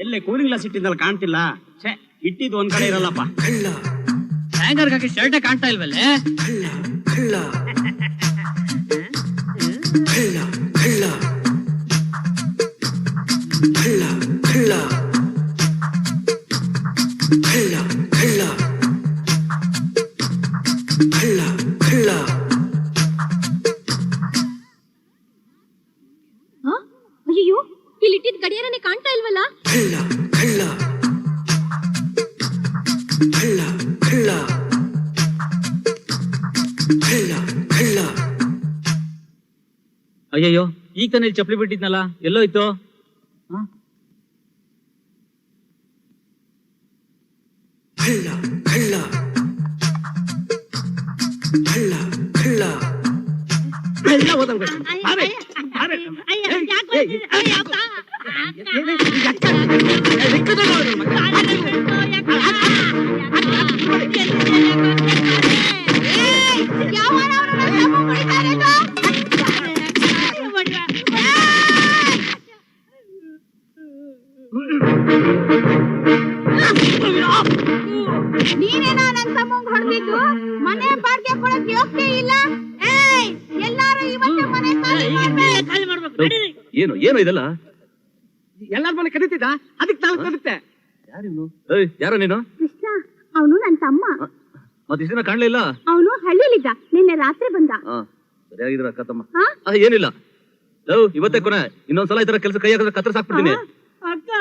ಎಲ್ಲೇ cooling glass ಇಟ್ಟಿದ್ದಲ್ಲ ಕಾಣ್ತಿಲ್ಲ. ಛೇ, ಇಟ್ಟಿದ್ದು ಒಂದ್ ಕಡೆ ಇರಲ್ಲಪ್ಪ. ಹ್ಯಾಂಗರ್ ಹಾಕಿ ಶರ್ಟೇ ಕಾಣ್ತಾ ಇಲ್ವಲ್ಲೇ? ಅಯ್ಯೋ, ಇಲ್ಲಿ ಇಟ್ಟಿದ್ ಗಡಿಯಾರನೇ ಕಾಣ್ತಾ ಇಲ್ವಲ್ಲ? ಅಯ್ಯಯ್ಯೋ, ಈಗ ತಾನೇ ಚಪ್ಪಲಿ ಬಿಟ್ಟಿದ್ನಲ್ಲ, ಎಲ್ಲೋಯ್ತು? ನೀನೇನೋ ನನ್ ತಮ್ಮಂಗ್ ಹೊಡೆದಿದ್ದು, ಮನೆ ಬಾಡ್ಗೆ ಕೊಡೋದ್ ಯೋಗ್ಯ ಇಲ್ಲ. ಎಲ್ಲಾರು ಇವತ್ತು ಮನೆ ಖಾಲಿ ಮಾಡ್ಬೇಕು. ಏನು ಏನು ಇದೆಲ್ಲ? ಎಲ್ಲಾರ ಮನೆ ಕರೀತಿದ್ದ, ಅದಕ್ಕೆ ತಾವು ಕರೀತೆ. ಯಾರೋ ನೀನು? ಕೃಷ್ಣ, ಅವನು ನನ್ ತಮ್ಮ. ಮತ್ತೆ ಇಷ್ಟ ಕಾಣ್ಲಿಲ್ಲ. ಅವನು ಹಳ್ಳಿಲಿದ್ದ, ನಿನ್ನೆ ರಾತ್ರಿ ಬಂದ. ಸರಿಯಾಗಿದ್ರ ಅಕ್ಕ ತಮ್ಮ. ಏನಿಲ್ಲ, ಇವತ್ತೇ ಕೊನೆ. ಇನ್ನೊಂದ್ಸಲ ಈ ತರ ಕೆಲಸ ಕೈ ಹಾಕಿದ್ರೆ ಕತ್ತರಿಸಿ ಹಾಕ್ಬಿಡ್ತೀನಿ. ಅಕ್ಕ,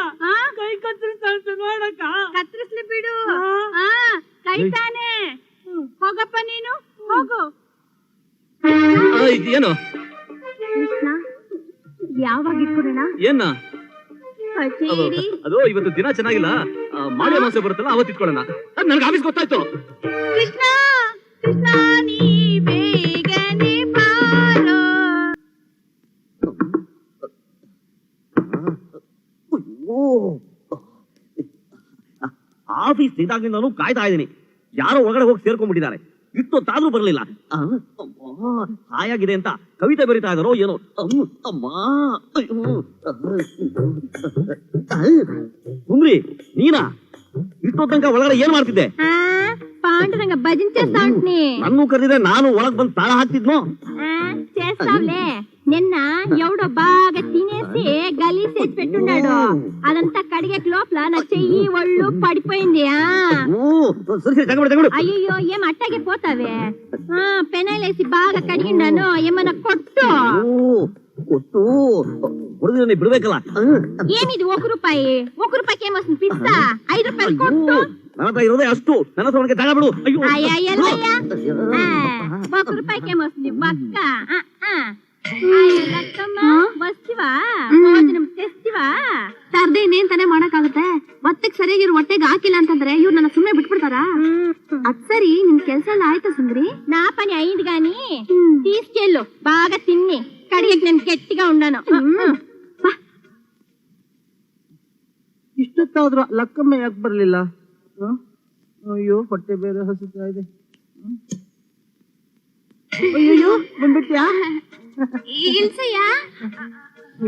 ಕೈ ಕತ್ತರಿಸ್ಲಿ ಬಿಡು. ಕೈ ತಾನೆ. ಹೋಗಪ್ಪ ನೀನು, ಹೋಗು. ಏನು ಕೃಷ್ಣ, ಯಾವಾಗ ಇಟ್ಕೊಡೋಣ? ಏನ ಕಚೇರಿ. ಅದು ಇವತ್ತು ದಿನ ಚೆನ್ನಾಗಿಲ್ಲ, ಮಾಡಿ ಅಮಾವಾಸ್ಯೆ ಬರುತ್ತಲ್ಲ, ಅವತ್ತು ಇಟ್ಕೊಳ್ಳೋಣ. ನನ್ಗೆ ಆಫೀಸ್ ಗೊತ್ತಾಯ್ತು. ಕೃಷ್ಣ, ಕೃಷ್ಣ, ನೀ ಬೇಗನೆ ಬಾರೋ. ಆಫೀಸ್ ಇದಾಗಿಂದಲೂ ಕಾಯ್ತಾ ಇದ್ದೀನಿ. ಯಾರೋ ಒಳಗಡೆ ಹೋಗಿ ಸೇರ್ಕೊಂಡ್ಬಿಟ್ಟಿದ್ದಾರೆ. ಇಷ್ಟೊತ್ತಾದ್ರೂ ಬರಲಿಲ್ಲ. ಹಾಯಾಗಿದೆ ಅಂತ ಕವಿತೆ ಬರಿತಾ ಇದಾರೋ ಏನೋ. ಸುಮ್ರಿ, ನೀನಾ? ಇಷ್ಟೋ ತನಕ ಒಳಗಡೆ ಏನ್ ಮಾಡ್ತಿದ್ದೆ? ಪಾಂಡುರಂಗ ಭಜನ್ చేస్తా ఉంటుని. నన్ను కరిదే నాను ಒಳಗ್ ಬಂದು ತಾಳ ಹಾಕ್ತಿದ್ನೋ. చేస్తావులే. నిన్న ఎవడో బాగా తినేసి గలీసేసి పెట్టున్నాడు. అదంతా కడిగేకి లోపల నా చెయ్యి ఒళ్ళు పడిపోయింది. అయ్యో, ఏం అట్టాగే పోతావే? పెనాయిలేసి బాగా కడిగిండాను. ఏమన్నా కొట్టు. కొట్టు ಹೊಡೆದ್ರೆ ಬಿಡ್ಬೇಕಲ್ಲ. ఏమిది ₹1? ₹1కి ఏమొస్తుంది? పిస్తా. ₹5 కొట్టు. ನನ್ನ ಹತ್ರ ಇರೋದೇ ಅಷ್ಟು. ನನ್ನ ಹತ್ರ ತಗ ಬಿಡು. ಅಯ್ಯೋ, ₹1కి ఏమొస్తుంది? బక్క. ವಸ್ತಿವಾ? ಭೋಜನ ತೆಸ್ತಿವಾ? ತರ್ದೆ ಇನ್ನೇನ್ ತಾನೇ ಮಾಡಕ್ಕಾಗುತ್ತೆ? ಒತ್ತಿಗೆ ಸರಿಯಾಗಿ ಹೊಟ್ಟೆಗೆ ಹಾಕಿಲ್ಲ ಅಂತಂದ್ರೆ ಇವ್ರು ನನ್ನ ಸುಮ್ಮನೆ ಬಿಟ್ಬಿಡ್ತಾರ? ಅದ್ ಸರಿ, ನಿನ್ ಕೆಲ್ಸ ಎಲ್ಲ ಆಯ್ತಾ ಸುಂದ್ರಿ? నా పని అయింది గాని తీసుకెళ్ళు, బాగా తిన్ని కడిగకి నేను గట్టిగా ఉన్నాను. ಇಷ್ಟೊತ್ತಾದ್ರೂ ಲಕ್ಕಮ್ಮ ಯಾಕೆ ಬರ್ಲಿಲ್ಲ? ಅಯ್ಯೋ, ಹೊಟ್ಟೆ ಬೇರೆ ಹಸುತ್ತಾ ಇದೆ. ಅಯ್ಯೋ, ಬಂದ್ಬಿಟ್ಯಾ? ಇಳ್ಸಯ್ಯ.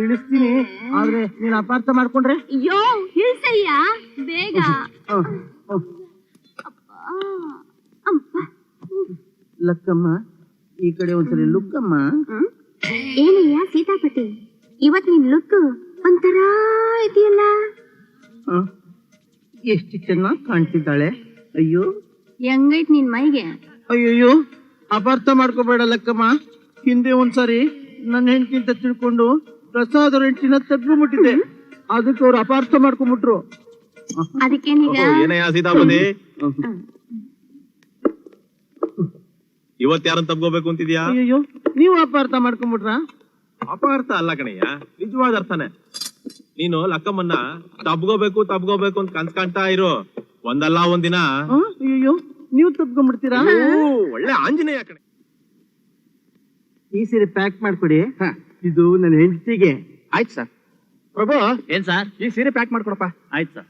ಇಳಿಸ್ತೀನಿ, ಆದ್ರೆ ನೀನ್ ಅಪಾರ್ಥ ಮಾಡ್ಕೊಂಡ್ರೆ? ಅಯ್ಯೋ, ಇಳ್ಸಯ್ಯ ಬೇಗ. ಲಕ್ಕಮ್ಮ, ಈ ಕಡೆ ಒಂದ್ಸರಿ ಲುಕ್ಕಮ್ಮ. ಏನಯ್ಯ ಸೀತಾಪತಿ, ಇವತ್ ನಿನ್ ಲುಕ್ ಒಂಥರ ಇದೆಯಲ್ಲ. ಎಷ್ಟು ಚೆನ್ನಾಗಿ ಕಾಣ್ತಿದ್ದಾಳೆ. ಅಯ್ಯೋ, ಹೆಂಗೈತ್ ನಿನ್ ಮೈಗೆ? ಅಯ್ಯಯ್ಯೋ, ಅಪಾರ್ಥ ಮಾಡ್ಕೋಬೇಡ ಲಕ್ಕಮ್ಮ. ಹಿಂದೆ ಒಂದ್ಸರಿ ನನ್ನ ಹೆಂಡತಿಂತ ತಿಳ್ಕೊಂಡು ಪ್ರಸಾದ್ ಹೆಂಡತಿನ ತಗ್ಬಿಟ್ಟಿದೆ. ಅದಕ್ಕೆ ಅವ್ರು ಅಪಾರ್ಥ ಮಾಡ್ಕೊಂಡ್ಬಿಟ್ರು. ಅದಕ್ಕೇನೀಗ? ಏನಯ್ಯ ಸೀತಾಪತಿ, ಇವತ್ ಯಾರನ್ನ ತಬ್ಕೋಬೇಕು ಅಂತಿದ್ಯಾ? ಅಯ್ಯೋ, ನೀವು ಅಪಾರ್ಥ ಮಾಡ್ಕೊಂಡ್ಬಿಟ್ರ? ಅಪಾರ್ಥ ಅಲ್ಲ ಕಣಯ್ಯ, ನಿಜವಾದ ಅರ್ಥನೇ. ನೀನು ಲಕ್ಕಮ್ಮನ್ನ ತಬ್ಕೋಬೇಕು ಅಂತ ಕನ್ಸ್ಕಾಣ್ತಾ ಇರು. ಒಂದಲ್ಲ ಒಂದಿನ. ಅಯ್ಯೋ, ನೀವು ತಬ್ಕೊಂಡ್ಬಿಡ್ತೀರಾ? ಒಳ್ಳೆ ಆಂಜನೇಯ ಕಣೆ. ಈ ಸೀರೆ ಪ್ಯಾಕ್ ಮಾಡ್ಕೊಡಿ. ಇದು ನನ್ನ ಹೆಂಡತಿಗೆ. ಆಯ್ತು ಸರ್. ಪ್ರಭು, ಏನ್ ಸರ್? ಈ ಸೀರೆ ಪ್ಯಾಕ್ ಮಾಡ್ಕೊಡಪ್ಪ. ಆಯ್ತು ಸರ್.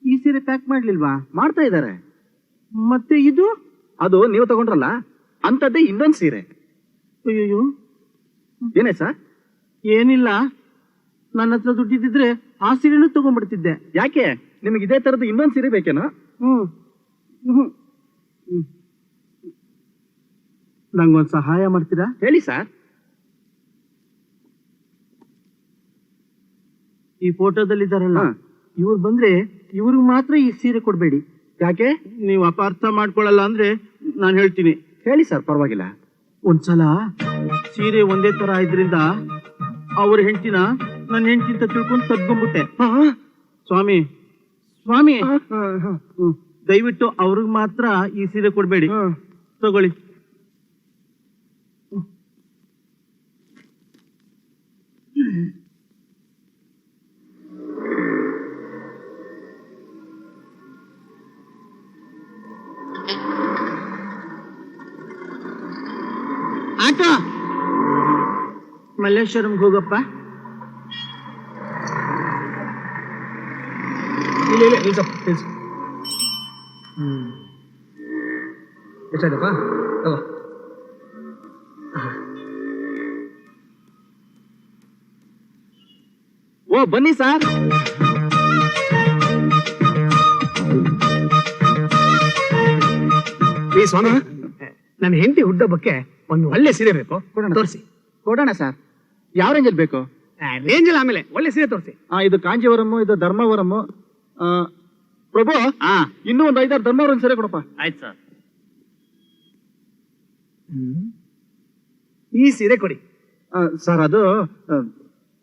ಈ ಸೀರೆ ಪ್ಯಾಕ್ ಮಾಡ್ಲಿಲ್ವಾ? ಮಾಡ್ತಾ ಇದ್ದಾರೆ. ಮತ್ತೆ ಇದು? ಅದು ನೀವು ತಗೊಂಡ್ರಲ್ಲ ಅಂತದ್ದೇ ಇನ್ನೊಂದು ಸೀರೆ. ಅಯ್ಯೋ ಏನೇ ಸರ್? ಏನಿಲ್ಲ, ನನ್ನ ಹತ್ರ ದುಡ್ಡಿದ್ರೆ ಆ ಸೀರೆನೂ ತಗೊಂಡ್ಬಿಡ್ತಿದ್ದೆ. ಯಾಕೆ ನಿಮಗೆ ಇದೇ ತರದ್ದು ಇನ್ನೊಂದು ಸೀರೆ ಬೇಕೇನೋ? ನಂಗೊಂದ್ ಸಹಾಯ ಮಾಡ್ತೀರಾ? ಹೇಳಿ ಸರ್. ಈ ಫೋಟೋದಲ್ಲಿದ್ದಾರಲ್ಲ, ಹಾ. ಇವ್ರು ಬಂದ್ರೆ ಇವ್ರಿಗೆ ಮಾತ್ರ ಈ ಸೀರೆ ಕೊಡ್ಬೇಡಿ. ಯಾಕೆ? ನೀವು ಅಪಾರ್ಥ ಮಾಡ್ಕೊಳಲ್ಲ ಅಂದ್ರೆ ನಾನು ಹೇಳ್ತೀನಿ. ಹೇಳಿ ಸರ್, ಪರವಾಗಿಲ್ಲ. ಒಂದ್ಸಲ ಸೀರೆ ಒಂದೇ ತರ ಇದ್ರಿಂದ ಅವ್ರ ಹೆಂಡತಿನ ನನ್ನ ಹೆಂಡತಿ ಅಂತ ತಿಳ್ಕೊಂಡು ತಗ್ಕೊಂಡ್ಬಿಟ್ಟೆ. ಸ್ವಾಮಿ ಸ್ವಾಮಿ, ದಯವಿಟ್ಟು ಅವ್ರಿಗೆ ಮಾತ್ರ ಈ ಸೀರೆ ಕೊಡ್ಬೇಡಿ. ತಗೊಳ್ಳಿ. ಆಟೋ ಮಲ್ಲೇಶ್ವರಂಗೆ ಹೋಗಪ್ಪ. ಎಷ್ಟಾಯ್ತಪ್ಪ? ತಗೋ. ಓ ಬನ್ನಿ ಸರ್. ಈ ಸ್ವಾಮಿ, ನನ್ನ ಹೆಂಡತಿ ಹುಟ್ಟೊಬ್ಬಕ್ಕೆ ಒಂದು ಒಳ್ಳೆ ಸೀರೆ ಬೇಕು, ತೋರಿಸಿ. ಕೊಡೋಣ ಸರ್. ಯಾವ ರೇಂಜಲ್ಲಿ ಬೇಕು? ರೇಂಜ್ ಇಲ್ಲ, ಆಮೇಲೆ ಒಳ್ಳೆ ಸೀರೆ ತೋರಿಸಿ. ಇದು ಕಾಂಜೀವರಂ, ಇದು ಧರ್ಮವರಂ. ಪ್ರಭು, ಇನ್ನೂ ಒಂದು 5-6 ಧರ್ಮವರಂ ಸೀರೆ ಕೊಡಪ್ಪ. ಆಯ್ತು ಸರ್. ಈ ಸೀರೆ ಕೊಡಿ. ಸರ್ ಅದು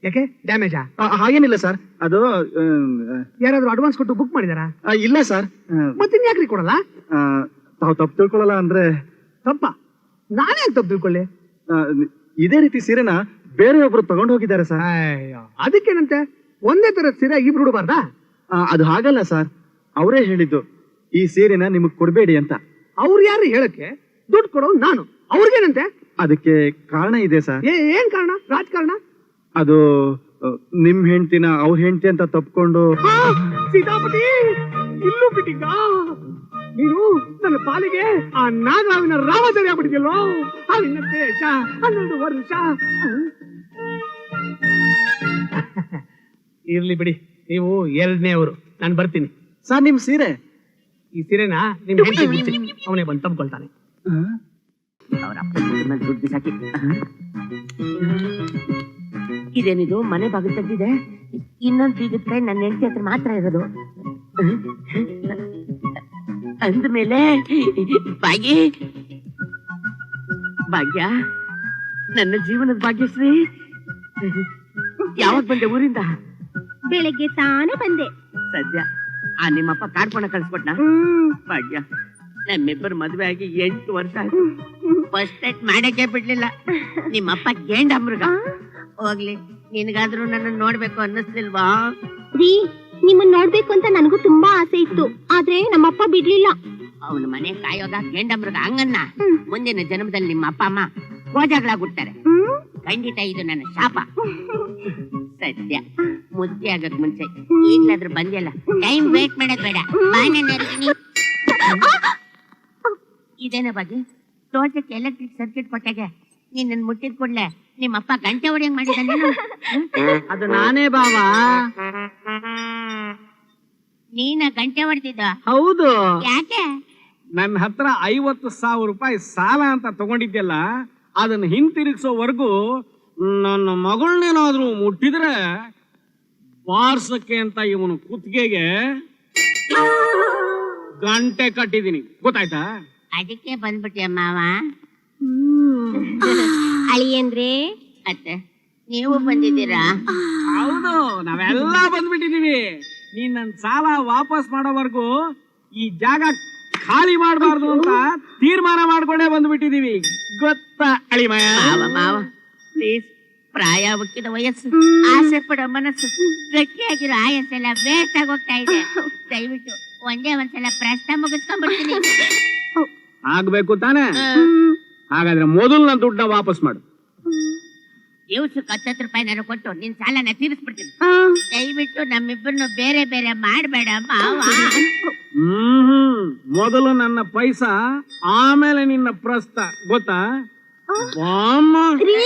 ಯಾಕೆ, ಡ್ಯಾಮೇಜಾ? ಹಾಗೇನಿಲ್ಲ ಸರ್, ಅದು ಯಾರಾದ್ರೂ ಅಡ್ವಾನ್ಸ್ ಕೊಟ್ಟು ಬುಕ್ ಮಾಡಿದಾರಾ? ಇಲ್ಲ ಸರ್. ಮತ್ತಿನ್ ಯಾಕ್ರಿ ಕೊಡಲ್ಲ? ತಾವು ತಪ್ಪು ತಿಳ್ಕೊಳ್ಳಲ್ಲ ಅಂದ್ರೆ? ತಪ್ಪ? ನಾನೇ ಯಾಕೆ ತಪ್ಪು ತಿಳ್ಕೊಳ್ಳಿ? ಇದೇ ರೀತಿ ಸೀರೆನ ಬೇರೆ ಒಬ್ರು ತಗೊಂಡು ಹೋಗಿದ್ದಾರೆ ಸರ್. ಅದಕ್ಕೇನಂತೆ, ಒಂದೇ ತರದ ಸೀರೆ ಇಬ್ರು ಉಡಬಾರ್ದಾ? ಅದು ಹಾಗಲ್ಲ ಸರ್, ಅವರೇ ಹೇಳಿದ್ದು ಈ ಸೀರೆನ ನಿಮಗ್ ಕೊಡ್ಬೇಡಿ ಅಂತ. ಅವ್ರು ಯಾರು ಹೇಳಕ್ಕೆ? ದುಡ್ಡು ಕೊಡೋ ನಾನು, ಅವ್ರಿಗೇನಂತೆ? ಅದಕ್ಕೆ ಕಾರಣ ಇದೆ ಸರ್. ಏನ್ ಕಾರಣ? ರಾಜಕಾರಣ? ಅದು ನಿಮ್ ಹೆಂಡ್ತಿನ ಅವ್ರ ಹೆಂಡ್ತಿ ಅಂತ ತಪ್ಕೊಂಡು. ಸೀತಾಪತಿ, ಇಲ್ಲೂ ಬಿಟ್ಟಿಗ ನೀನು ನನ್ನ ಪಾಲಿಗೆ ಆ ನಾಗರಾವಿನ ರಾಮಾಚಾರಿ ಆಗ್ಬಿಟ್ಟಿದ್ಯಲ್ಲೋ. ಅವಿನ ದೇಶ 12 ವರ್ಷ. ಇರ್ಲಿ ಬಿಡಿ, ನೀವು 2ನೇ ಅವರು, ನಾನು ಬರ್ತೀನಿ. ಸರ್ ನಿಮ್ ಸೀರೆ? ಈ ಸೀರೆನ ನಿಮ್ ಹೆಂಡತಿ ಮುಚ್ಚಿ, ಅವನೇ ಬಂದು ತಪ್ಕೊಳ್ತಾನೆ. ಇದೇನಿದು, ಮನೆ ಬಾಗಿಲು ತೆಗ್ದಿದೆ. ಇನ್ನೊಂದು ಬೀಗದ ಕೈ ನನ್ನ ಹೆಂಡತಿ ಹತ್ರ ಮಾತ್ರ ಇರೋದು. ಅಂದ್ಮೇಲೆ ಭಾಗ್ಯ, ಭಾಗ್ಯ, ನನ್ನ ಜೀವನದ ಭಾಗ್ಯಶ್ರೀ, ಯಾವಾಗ ಬಂದೆ ಊರಿಂದ? ಬೆಳಗ್ಗೆ ತಾನೇ ಬಂದೆ. ಸದ್ಯ ಆ ನಿಮ್ಮಪ್ಪ ಕಾರ್ಪಣ ಕಳ್ಸ್ಕೊಟ್ನ? ಭಾಗ್ಯ, ನಮ್ಮಿಬ್ಬರು ಮದ್ವೆ ಆಗಿ 8 ವರ್ಷ ಆಯ್ತು. ಫಸ್ಟ್ ನೈಟ್ ಮಾಡಕ್ಕೆ ಬಿಡ್ಲಿಲ್ಲ ನಿಮ್ಮಪ್ಪ ಗೇಂಡ ಮೃಗ. ಹೋಗ್ಲಿ, ನಿನಗಾದ್ರೂ ನನ್ನ ನೋಡ್ಬೇಕು ಅನ್ನಿಸ್ಲಿಲ್ವಾ? ರೀ, ನಿಮ್ಮನ್ನ ನೋಡ್ಬೇಕು ಅಂತ ನನಗೂ ತುಂಬಾ ಆಸೆ ಇತ್ತು, ಆದ್ರೆ ನಮ್ಮಪ್ಪ ಬಿಡ್ಲಿಲ್ಲ. ಅವನ ಮನೆ ಕಾಯೋಗ ಗೇಂಡ ಮೃಗ ಹಂಗನ್ನ. ಮುಂದಿನ ಜನ್ಮದಲ್ಲಿ ನಿಮ್ಮ ಅಪ್ಪ ಅಮ್ಮ ಗೋಜಾಗ್ಲಾಗ್ಬಿಡ್ತಾರೆ. ಖಂಡಿತ ಇದು ನನ್ನ ಶಾಪ. ಸದ್ಯ ಮುದ್ದೆ ಆಗಕ್ ಮುಂಚೆ ಈಗ್ಲಾದ್ರೂ ಬಂದಿಲ್ಲ. ಟೈಮ್ ವೇಟ್ ಮಾಡಕ್ ಬೇಡ. ಇದೇನ ಬಗ್ಗೆ ತೋಟಕ್ಕೆ ಎಲೆಕ್ಟ್ರಿಕ್ ಸರ್ಕ್ಯೂಟ್ ಕೊಟ್ಟಾಗೆ ನಿನ್ನ ಮುಟ್ಟಿದ ಕೂಡ್ಲೆ ನಿಮ್ಮಪ್ಪ ಗಂಟೆ ಹೊಡೆಯಂಗ್ ಮಾಡಿದಾನೇನು? ಅದು ನಾನೇ ಬಾವ. ನೀನ ಗಂಟೆ ಹೊಡೆದಿದ್ದ? ಹೌದು. ಯಾಕೆ? ನನ್ನ ಹತ್ರ 50,000 ರೂಪಾಯಿ ಸಾಲ ಅಂತ ತಗೊಂಡಿದ್ಯಲ್ಲ, ಅದನ್ನ ಹಿಂತಿರುಗಿಸೋವರೆಗೂ ನನ್ನ ಮಗಳನ್ನೇನಾದ್ರೂ ಮುಟ್ಟಿದ್ರೆ ಬಾರ್ಸಕ್ಕೆ ಅಂತ ಇವನು ಕುತ್ತಿಗೆಗೆ ಗಂಟೆ ಕಟ್ಟಿದೀನಿ, ಗೊತ್ತಾಯ್ತಾ? ಅದಕ್ಕೆ ಬಂದ್ಬಿಟ್ಟೆ ಮಾವ. ಅಳಿಯಂದ್ರೆ ಅತ್ತೆ, ನೀವು ಬಂದಿದ್ದೀರಾ? ಹೌದು, ನಾವೆಲ್ಲ ಬಂದ್ಬಿಟ್ಟಿದೀವಿ. ನೀನ್ ನನ್ನ ಸಾಲ ವಾಪಸ್ ಮಾಡೋವರೆಗೂ ಈ ಜಾಗ ಖಾಲಿ ಮಾಡಬಾರ್ದು ಅಂತ ತೀರ್ಮಾನ ಮಾಡ್ಕೊಂಡೇ ಬಂದ್ಬಿಟ್ಟಿದೀವಿ, ಗೊತ್ತಾ ಅಳಿಮಯ? ಮಾವ ಪ್ಲೀಸ್, ಪ್ರಾಯ ಹುಟ್ಟಿದ ವಯಸ್ಸು, ಆಸೆ ಪಡೋ ಮನಸ್ಸು, ಗಟ್ಟಿಯಾಗಿರೋ ಆಯಸ್ಸೆಲ್ಲ ವೇಸ್ಟ್ ಆಗೋಗ್ತಾ ಇದೆ. ದಯವಿಟ್ಟು ಒಂದೇ ಒಂದ್ಸಲ ಪ್ರಶ್ನೆ ಮುಗಿಸ್ಕೊಂಡ್ಬಿಡ್ತೀನಿ. ಆಗ್ಬೇಕು ತಾನೆ? ಹಾಗಾದ್ರೆ ಮೊದಲು ನನ್ನ ದುಡ್ಡನ್ನ ವಾಪಸ್ ಮಾಡು. ದಿವ್ಸಕ್ಕೆ 10 ರೂಪಾಯಿನಾರು ಕೊಟ್ಟು ನಿನ್ ಸಾಲನ ತೀರಿಸ್ಬಿಡ್ತೀನಿ. ದಯವಿಟ್ಟು ನಮ್ಮಿಬ್ಬರನ್ನು ಬೇರೆ ಬೇರೆ ಮಾಡ್ಬೇಡ ಮಾವ. ಮೊದಲು ನನ್ನ ಪೈಸಾ, ಆಮೇಲೆ ನಿನ್ನ ಪ್ರಸ್ತ, ಗೊತ್ತಾ? ರೀ,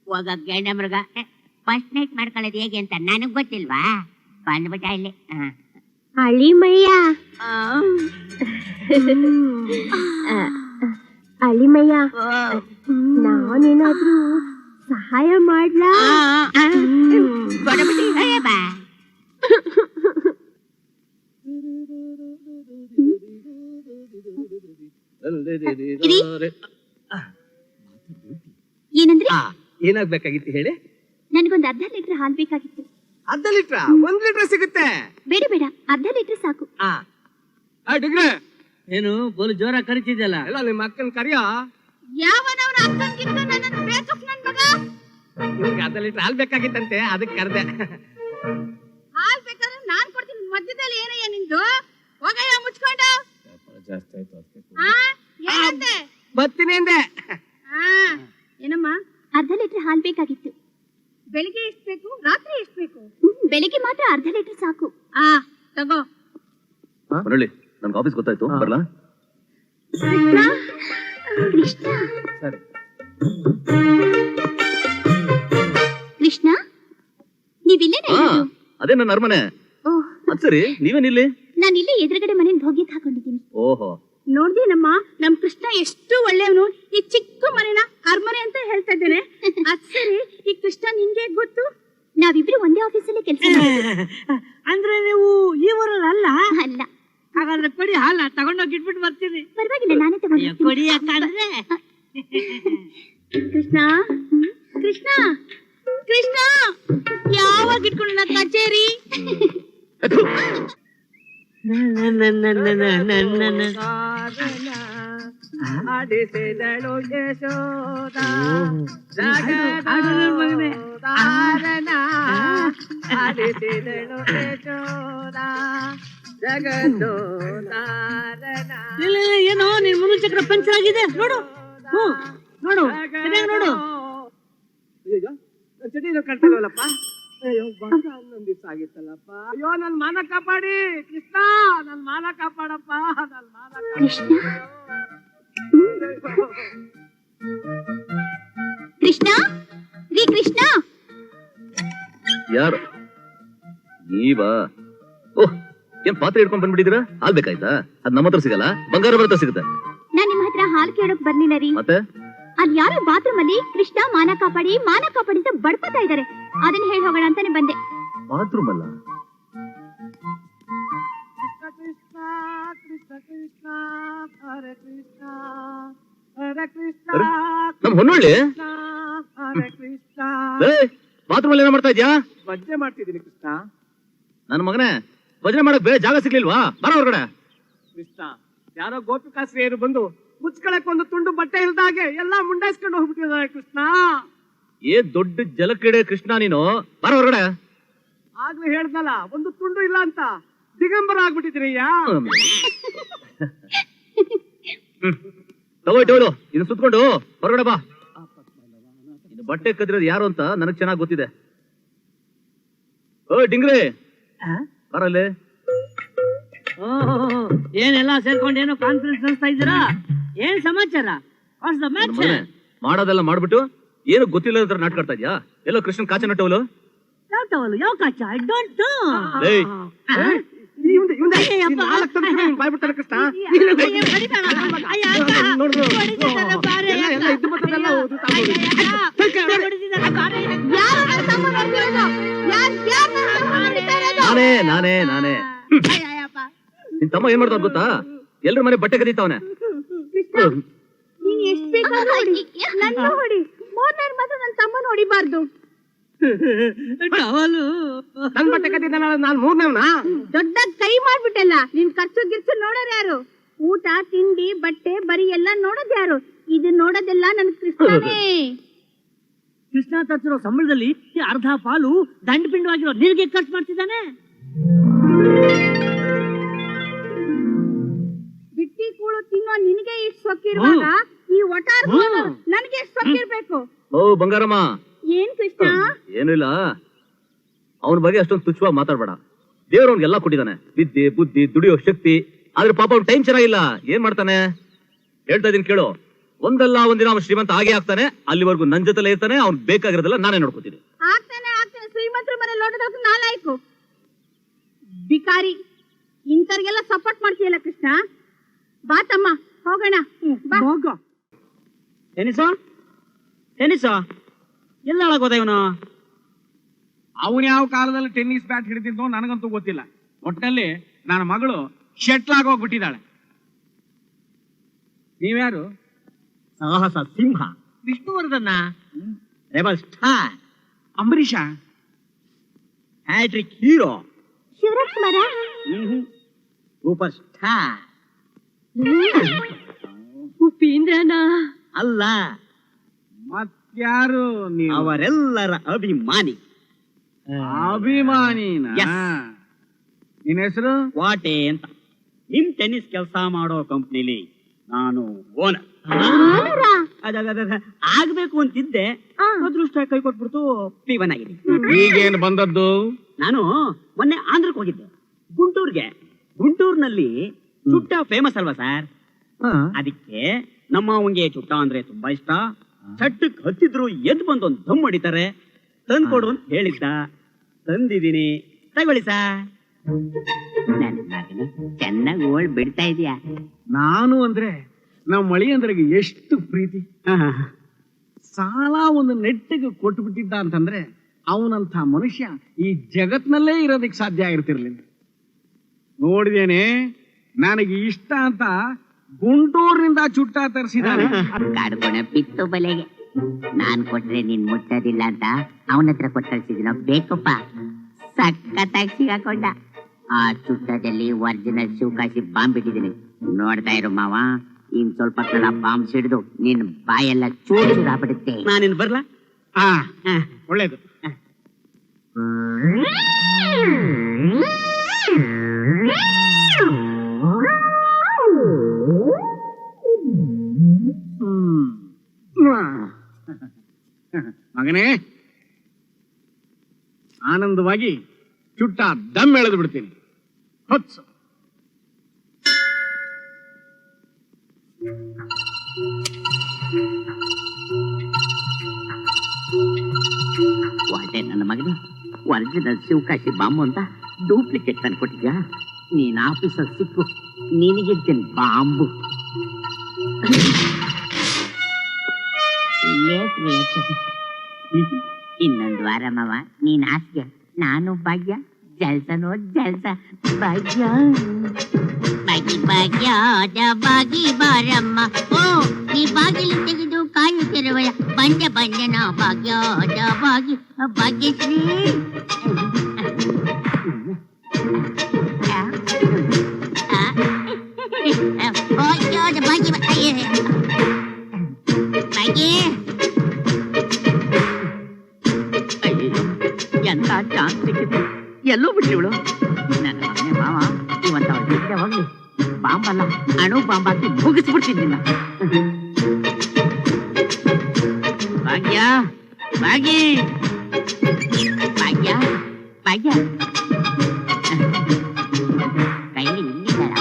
ಹೋಗ ಗಂಡ ಮೃಗ ಫಸ್ಟ್ ನೈಟ್ ಮಾಡ್ಕೊಳ್ಳೋದು ಹೇಗೆ ಅಂತ ನನಗ್ ಗೊತ್ತಿಲ್ವಾ ಬಂದ್ಬಿಟ್ಟ ಇಲ್ಲಿ ಅಳಿಮಯ್ಯ ಅಳಿಮಯ್ಯ ನಾನೇನಾದ್ರೂ ಸಹಾಯ ಮಾಡ್ಲಾ? ಬಾ ಏನಂದ್ರೆ ಏನಾಗ್ಬೇಕಾಗಿತ್ತು ಹೇಳಿ? ನನಗೊಂದು ಅರ್ಧ ಲೀಟರ್ ಹಾಲು ಬೇಕಾಗಿತ್ತು. ಅರ್ಧ ಲೀಟ್ರ? 1 ಲೀಟರ್ ಸಿಗುತ್ತೆ. ಬೇಡ ಬೇಡ, ಅರ್ಧ ಲೀಟರ್ ಸಾಕು. ಡಿಗ್ರೆ ಏನು ಬೋಲು ಜೋರ ಕರಿತಿದ್ಯಲ್ಲ? ಎಲ್ಲ ನಿಮ್ಮ ಅಕ್ಕನ ಕರಿಯ. ಯಾವನವನ ಅಕ್ಕಂಗಿಂತ ನನ್ನನ್ನು ಬೇಕಪ್ಪ ನನ್ ಮಗ. ನಿಮ್ಗೆ ಅರ್ಧ ಲೀಟರ್ ಹಾಲು ಬೇಕಾಗಿತ್ತಂತೆ, ಅದಕ್ಕೆ ಕರೆದೆ. ಹಾಲು ಬೇಕಾದ್ರೆ ನಾನ್ ಕೊಡ್ತೀನಿ. ಮಧ್ಯದಲ್ಲಿ ಏನಯ್ಯ ನಿಂದು? ಹೋಗಯ್ಯ ಮುಚ್ಕೊಂಡು. ಏನಂತೆ? ಬರ್ತೀನಿ ಅಂದೆ. ಏನಮ್ಮ? ಅರ್ಧ ಲೀಟರ್ ಹಾಲು ಬೇಕಾಗಿತ್ತು. ಬೆಳಿಗ್ಗೆ ಎಷ್ಟು ಬೇಕು, ರಾತ್ರಿ ಎಷ್ಟು ಬೇಕು? ಬೆಳಿಗ್ಗೆ ಮಾತ್ರ ಅರ್ಧ ಲೀಟರ್ ಸಾಕು. ತಗೋ. ಮರಳಿ, ನನ್ಗೆ ಆಫೀಸ್ ಗೊತ್ತಾಯ್ತು, ಬರ್ಲಾ? ಕೃಷ್ಣ, ಸರಿ. ಕೃಷ್ಣ, ನೀವಿಲ್ಲೇನ? ಅದೇ ನನ್ನ ಅರಮನೆ. ಓಹ್, ಅದ್ ಸರಿ, ನೀವೇನಿಲ್ಲಿ? ನಾನು ಇಲ್ಲೇ ಎದುರುಗಡೆ ಮನೇಲಿ ಹೋಗಿ ಹಾಕೊಂಡಿದ್ದೀನಿ. ಓಹೋ, ನೋಡ್ದೇನಮ್ಮ, ನಮ್ ಕೃಷ್ಣ ಎಷ್ಟು ಒಳ್ಳೆಯವನು. ಈ ಚಿಕ್ಕ ಮನೆನ ಅರಮನೆ ಅಂತ ಹೇಳ್ತಾ ಇದ್ದೇನೆ. ಅದ್ ಸರಿ, ಈ ಕೃಷ್ಣ ನಿನ್ಗೆ ಗೊತ್ತು? ನಾವಿಬ್ರು ಒಂದೇ ಆಫೀಸಲ್ಲಿ ಕೆಲಸ ಅಂದ್ರೆ ನೀವು ಈ ಊರಲ್ಲ? ಅಲ್ಲ. ಹಾಗಾದ್ರೆ ಕೊಡಿ ಹಾಲ, ತಗೊಂಡೋಗಿ ಇಟ್ಬಿಟ್ಟು ಬರ್ತೀನಿ. ಪರವಾಗಿಲ್ಲ, ನಾನೇ ತಗೊಂಡು ಕೊಡಿ ಯಾಕಂದ್ರೆ ಕೃಷ್ಣ, ಕೃಷ್ಣ, ಕೃಷ್ಣ, ಯಾವಾಗ ಇಟ್ಕೊಂಡ ಕಚೇರಿ? ಆಡಿಸಿದಳು ಯಶೋದ ಆಡಿಸಿದಳು ಯಶೋದ ಜಗದೋದಾರನ. ಏನೋ ನೀನ್ ಮುಂದೆ ಚಕ್ರ ಪಂಚರ್ ಆಗಿದೆ ನೋಡು. ನೋಡು ಚೆನ್ನಾಗಿ ನೋಡು. ಚಟಿ ಕಟ್ತಲ್ವಲ್ಲಪ್ಪ. ಅಯ್ಯೋ, ಬಹಳ ಹನ್ನೊಂದು ದಿವಸ ಆಗಿತ್ತಲ್ಲಪ್ಪ. ಅಯ್ಯೋ, ನನ್ ಮಾನ ಕಾಪಾಡಿ ಕೃಷ್ಣ, ನನ್ ಮಾನ ಕಾಪಾಡಪ್ಪ, ನನ್ ಮಾನ ಕೃಷ್ಣ, ಕೃಷ್ಣ, ರೀ ಕೃಷ್ಣ. ಯಾರು ನೀವಾ? ಓಹ್, ಏನ್ ಪಾತ್ರೆ ಹಿಡ್ಕೊಂಡ್ ಬಂದ್ಬಿಟ್ಟಿದ್ದೀರಾ? ಹಾಲ್ ಬೇಕಾಯ್ತಾ? ಅದ್ ನಮ್ಮ ಹತ್ರ ಸಿಗಲ್ಲ, ಬಂಗಾರ ಹತ್ರ ಸಿಗುತ್ತೆ. ನಾನ್ ನಿಮ್ಮ ಹತ್ರ ಹಾಲು ಕೇಳೋಕ್ ಬರ್ಲಿಲ್ಲ ರೀ. ಮತ್ತೆ ಅಲ್ಲಿ ಯಾರೋ ಬಾತ್ರೂಮ್ ಅಲ್ಲಿ ಕೃಷ್ಣ ಮಾನ ಕಾಪಾಡಿ ಅಂತ ಬಡ್ಕೋತಾ ಇದಾರೆ. ಅದನ್ನ ಹೇಳಿ ಹೋಗೋಣ ಅಂತಾನೆ ಬಂದೆ. ಬಾತ್ರೂಮ್ ಅಲ್ಲ? ಕೃಷ್ಣ ಕೃಷ್ಣ ಕೃಷ್ಣ ಹರೇ ಕೃಷ್ಣ ಹರೇ ಕೃಷ್ಣ ನಮ್ ಹೊನ್ನೊಳ್ಳಿ ಹರೇ ಕೃಷ್ಣ. ಬಾತ್ರೂಮ್ ಅಲ್ಲಿ ಏನ ಮಾಡ್ತಾ ಇದ್ಯಾ? ಭಜನೆ ಮಾಡ್ತಿದ್ದೀನಿ ಕೃಷ್ಣ. ನನ್ ಮಗನೇ, ಭಜನೆ ಮಾಡಕ್ ಬೇರೆ ಜಾಗ ಸಿಗ್ಲಿಲ್ವಾ? ಬರ ಹೊರಗಡೆ. ಕೃಷ್ಣ, ಯಾರೋ ಗೋಪಿಕಾಶ್ರೀಯರು ಬಂದು ಮುಚ್ಕೊಳಕ್ ಒಂದು ತುಂಡು ಬಟ್ಟೆ ಇಲ್ದಾಗೆ ಎಲ್ಲಾ ಮುಂಡಾಯಿಸ್ಕೊಂಡು ಹೋಗ್ಬಿಟ್ಟಿದ್ದಾರೆ ಕೃಷ್ಣ. ಏ ದೊಡ್ಡ ಜಲಕ್ರೀಡೆ ಕೃಷ್ಣ ನೀನು, ಬರ ಹೊರಗಡೆ. ಆಗ್ಲೇ ಹೇಳ್ದಲ್ಲ, ಒಂದು ತುಂಡು ಇಲ್ಲ ಅಂತ. ದಿಗಂಬರ ಆಗ್ಬಿಟ್ಟಿದ್ರಯ್ಯ. ತಗೋಯ್ತು, ಇದು ಸುತ್ಕೊಂಡು ಹೊರಗಡೆ ಬಾ. ಇನ್ನು ಬಟ್ಟೆ ಕದ್ದಿರೋದು ಯಾರು ಅಂತ ನನಗ್ ಚೆನ್ನಾಗ್ ಗೊತ್ತಿದೆ. ಓ ಡಿಂಗ್ರಿ, ಬರಲ್ಲೇ. ಏನೆಲ್ಲ ಸೇರ್ಕೊಂಡು ಏನೋ ಕಾನ್ಫರೆನ್ಸ್ ನಡೆಸ್ತಾ ಇದ್ದೀರಾ? ಏನ್ ಸಮಾಚಾರ? ಮಾಡೋದೆಲ್ಲ ಮಾಡ್ಬಿಟ್ಟು ಏನು ಗೊತ್ತಿಲ್ಲ ಅಂತ ನಾಟಕ ಆಡ್ತಾ ಇದ್ಯಾ? ಎಲ್ಲೋ ಕೃಷ್ಣನ್ ಕಾಚ ನಟ್ಟವಲು. ಯಾವ ಟವಲು? ಯಾವ ಕಾಚ? I don't know. ಬಾಯ್ಬಿಡ್ತಾರೆ ಕೃಷ್ಣ. ನಾನೇ ನಿನ್ ತಮ್ಮ ಏನ್ ಮಾಡ್ತಾವ್ ಗೊತ್ತಾ? ಎಲ್ರ ಮನೆ ಬಟ್ಟೆ ಕದೀತಾವನೆ. ನೀನ್ ಎಷ್ಟ್ ಬೇಕಾದ್ರೂ ಹೊಡಿ, ನನ್ನ ಹೊಡಿ. ಮೂರನೇ ಮಾತ್ರ ನನ್ನ ತಮ್ಮನ ಹೊಡಿಬಾರ್ದು. ನನ್ ಬಟ್ಟೆ ಕದ್ದಿದ್ದಾನ, ನಾನ್ ಮೂರನೇವ್ನ? ದೊಡ್ಡ ಕೈ ಮಾಡ್ಬಿಟ್ಟಲ್ಲ. ನಿನ್ ಖರ್ಚು ಗಿರ್ಚು ನೋಡೋರು ಯಾರು? ಊಟ ತಿಂಡಿ ಬಟ್ಟೆ ಬರೀ ಎಲ್ಲ ನೋಡೋದ್ ಯಾರು? ಇದು ನೋಡೋದೆಲ್ಲ ನನ್ ಕೃಷ್ಣನೇ. ಕೃಷ್ಣ ತತ್ತಿರೋ ಸಂಬಳದಲ್ಲಿ ಅರ್ಧ ಪಾಲು ದಂಡ ಪಿಂಡವಾಗಿರೋ ನಿನಗೆ ಖರ್ಚು ಮಾಡ್ತಿದ್ದಾನೆ. ಬಿಟ್ಟಿ ಕೂಳು ತಿನ್ನೋ ನಿನಗೆ ಇಷ್ಟು ಸೊಕ್ಕಿರುವಾಗ ಈ ಒಟಾರ್ ನನಗೆ ಎಷ್ಟು ಸೊಕ್ಕಿರ್ಬೇಕು? ಓ ಬಂಗಾರಮ್ಮ. ಏನ್ ಕೃಷ್ಣ? ಏನಿಲ್ಲ, ಅವನ ಬಗ್ಗೆ ಅಷ್ಟೊಂದು ತುಚ್ಛವಾಗಿ ಮಾತಾಡ್ಬೇಡ. ದೇವ್ರು ಅವ್ನಿಗೆಲ್ಲ ಕೊಟ್ಟಿದ್ದಾನೆ, ವಿದ್ಯೆ, ಬುದ್ಧಿ, ದುಡಿಯೋ ಶಕ್ತಿ. ಆದ್ರೆ ಪಾಪ ಅವ್ನು ಟೈಮ್ ಚೆನ್ನಾಗಿಲ್ಲ. ಏನ್ ಮಾಡ್ತಾನೆ ಹೇಳ್ತಾ ಇದೀನಿ ಕೇಳು. ಒಂದಲ್ಲ ಒಂದಿನ ಅವ್ನು ಶ್ರೀಮಂತ ಆಗೇ ಆಗ್ತಾನೆ. ಅಲ್ಲಿವರೆಗೂ ನನ್ ಜೊತೆಲೇ ಇರ್ತಾನೆ. ಅವ್ನ್ ಬೇಕಾಗಿರೋದೆಲ್ಲ ನಾನೇ ನೋಡ್ಕೋತೀನಿ. ಆಗ್ತಾನೆ ಶ್ರೀಮಂತರ ಮನೆ ಲೋಟದ ನಾಲಾಯ್ಕು ಬಿಕಾರಿ. ಇಂಥವ್ರಿಗೆಲ್ಲ ಸಪೋರ್ಟ್ ಮಾಡ್ತೀಯಲ್ಲ ಕೃಷ್ಣ. ಬಾ ತಮ್ಮ ಹೋಗೋಣ. ಹೋಗೋ. ಟೆನಿಸೋ ಎಲ್ಲ ಹಾಳಾಗೋದ ಇವನು. ಅವನು ಯಾವ ಕಾಲದಲ್ಲಿ ಟೆನ್ನಿಸ್ ಬ್ಯಾಟ್ ಹಿಡಿದಿದ್ದೋ ನನಗಂತೂ ಗೊತ್ತಿಲ್ಲ. ಒಟ್ಟಲ್ಲಿ ನನ್ನ ಮಗಳು ಶೆಟ್ಲ್ ಆಗೋಗ್ಬಿಟ್ಟಿದ್ದಾಳೆ. ನೀವ್ಯಾರು? ಸಾಹಸ ಸಿಂಹ Vishnuvardhan, rebel star Ambareesh, hat trick hero, Shivarajkumar, super star. ಉಪೇಂದ್ರನ ಅಲ್ಲ, ಮತ್ಯಾರು ನೀವು? ಅವರೆಲ್ಲರ ಅಭಿಮಾನಿ. ಅಭಿಮಾನಿನ? Yes. ನಿನ್ನ ಹೆಸರು? ವಾಟೆ ಅಂತ. ನಿಮ್ ಟೆನ್ನಿಸ್ ಕೆಲಸ ಮಾಡೋ ಕಂಪ್ನಿಲಿ ನಾನು ಓನರ್. ಆಗ್ಬೇಕು ಅಂತಿದ್ದೆ, ಅದೃಷ್ಟ ಕೈ ಕೊಟ್ಬಿಡ್ತು, ಪೀವನ್ ಆಗಿದೆ. ಈಗೇನು ಬಂದದ್ದು? ನಾನು ಮೊನ್ನೆ ಆಂಧ್ರಕ್ಕೆ ಹೋಗಿದ್ದೆ, ಗುಂಟೂರ್ನಲ್ಲಿ ಚುಟ್ಟ ಫೇಮಸ್ ಅಲ್ವಾ ಸರ್? ಅದಕ್ಕೆ ನಮ್ಮ ಅವಂಗೆ ಚುಟ್ಟ ಅಂದ್ರೆ ತುಂಬಾ ಇಷ್ಟ. ಚಟ್ಟಕ್ಕೆ ಹತ್ತಿದ್ರು ಎದ್ದು ಬಂದು ಒಂದು ದಮ್ ಹೊಡಿತಾರೆ. ತಂದ್ಕೊಡು ಅಂತ ಹೇಳಿದ್ದ, ತಂದಿದ್ದೀನಿ, ತಗೊಳ್ಳಿ ಸರ್. ಚೆನ್ನಾಗಿ ಓಳ್ ಬಿಡ್ತಾ ಇದೀಯಾ? ನಾನು ಅಂದ್ರೆ ನಮ್ಮ ಮಳಿಯಂದ್ರಿಗೆ ಎಷ್ಟು ಪ್ರೀತಿ. ಸಾಲ ಒಂದು ನೆಟ್ಟಿಗೆ ಕೊಟ್ಟು ಬಿಟ್ಟಿದ್ದ ಅಂತಂದ್ರೆ ಅವನಂತ ಮನುಷ್ಯ ಈ ಜಗತ್ನಲ್ಲೇ ಇರೋದಕ್ಕೆ ಸಾಧ್ಯ ಆಗಿರ್ತಿರ್ಲಿಲ್ಲ. ನೋಡಿದೇನೆ, ನನಗೆ ಇಷ್ಟ ಅಂತ ಗುಂಟೂರಿನಿಂದ ಚುಟ್ಟ ತರಿಸಿದಾನೆ. ಕಾಡ್ಕೊಣ ಪಿತ್ತು ಬಲೆಗೆ. ನಾನ್ ಕೊಟ್ರೆ ನೀನ್ ಮುಟ್ಟೋದಿಲ್ಲ ಅಂತ ಅವನ ಹತ್ರ ಕೊಟ್ಟು ಕಳ್ಸಿದಿನ ಬೇಕಪ್ಪ. ಸಖತ್ತಾಗಿ ಸಿಗಾಕೊಂಡ. ಆ ಚುಟ್ಟದಲ್ಲಿ ಒರಿಜಿನಲ್ ಶಿವಕಾಶಿ ಬಾಂಬ್ ಬಿಟ್ಟಿದ್ದೀನಿ. ನೋಡ್ತಾ ಇರು ಮಾವ, ಇನ್ ಸ್ವಲ್ಪ ಕಾಲ ಬಾಂಬ್ ಸಿಡಿದು ನಿನ್ ಬಾಯೆಲ್ಲ ಚೂರು ಚೂರಾಗ್ಬಿಡುತ್ತೆ. ನಾನಿನ್ ಬರ್ಲಾ? ಒಳ್ಳೇದು. ಮಗನೇ, ಆನಂದವಾಗಿ ಚುಟ್ಟ ದಮ್ ಎಳೆದು ಬಿಡ್ತೀನಿ. ಹೊತ್ಸು. ವಾಟೆ ನನ್ನ ಮಗನೇ, ಒರಿಜಿನಲ್ ಶಿವಕಾಶಿ ಬಾಂಬು ಅಂತ ಡೂಪ್ಲಿಕೇಟ್ ತಂದ್ಕೊಟ್ಟಿದ್ಯಾ? ನೀನ್ ಆಫೀಸಲ್ಲಿ ಸಿಕ್ಕು ನಿನಗಿರ್ತೇನೆ ಬಾಂಬು. ಇನ್ನೊಂದು ವಾರ ಮಾವ ನೀನ್ ಆಸ್ಗೆ, ನಾನು ಭಾಗ್ಯ, ಜಲ್ಸನೋ ಜಲ್ಸ. ಭಾಗ್ಯ ಬಾಗಿ ಭಾಗ್ಯದ ಬಾಗಿ ಬಾರಮ್ಮ. ಓ, ಈ ಬಾಗಿಲು ತೆಗೆದು ಕಾಯುತ್ತಿರುವಯ ಬಂದೆ ಬಂದೆನ ಭಾಗ್ಯದ ಬಾಗಿ ಭಾಗ್ಯಶ್ರೀ. ಭಾಗ್ಯದ ಬಾಗಿ ಬಾಗಿ ಎಂತ ಚಾನ್ಸ್ ಸಿಕ್ಕಿತ್ತು, ಎಲ್ಲೋ ಬಿಟ್ರಿ ಇವಳು. ನನ್ನ ಮಗನೇ ಮಾವ, ಇವತ್ತ ಅವಳಿಗೆ ಹೋಗ್ಲಿ, ಬಾಂಬಲ್ಲ ಅಣು ಬಾಂಬ್ ಹಾಕಿ ಮುಗಿಸ್ಬಿಡ್ತೀನಿ ನಿನ್ನ. ಭಾಗ್ಯ ಭಾಗಿ ಭಾಗ್ಯ ಭಾಗ್ಯ ಕೈಲಿ ಇಲ್ಲಿದ್ದಾರ?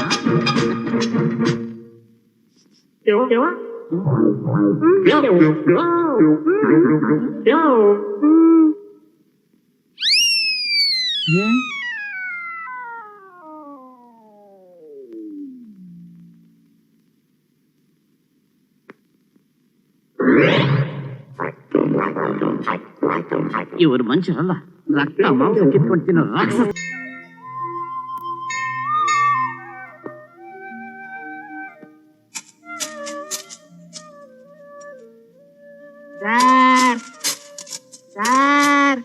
ಇವರು ಮನುಷ್ಯರಲ್ಲ, ರಕ್ತ ಮಾಂಸ ಕಿತ್ಕೊಂಡು ತಿನ್ನೋ ರಾಕ್ಷಸ. ಸರ್ ಸರ್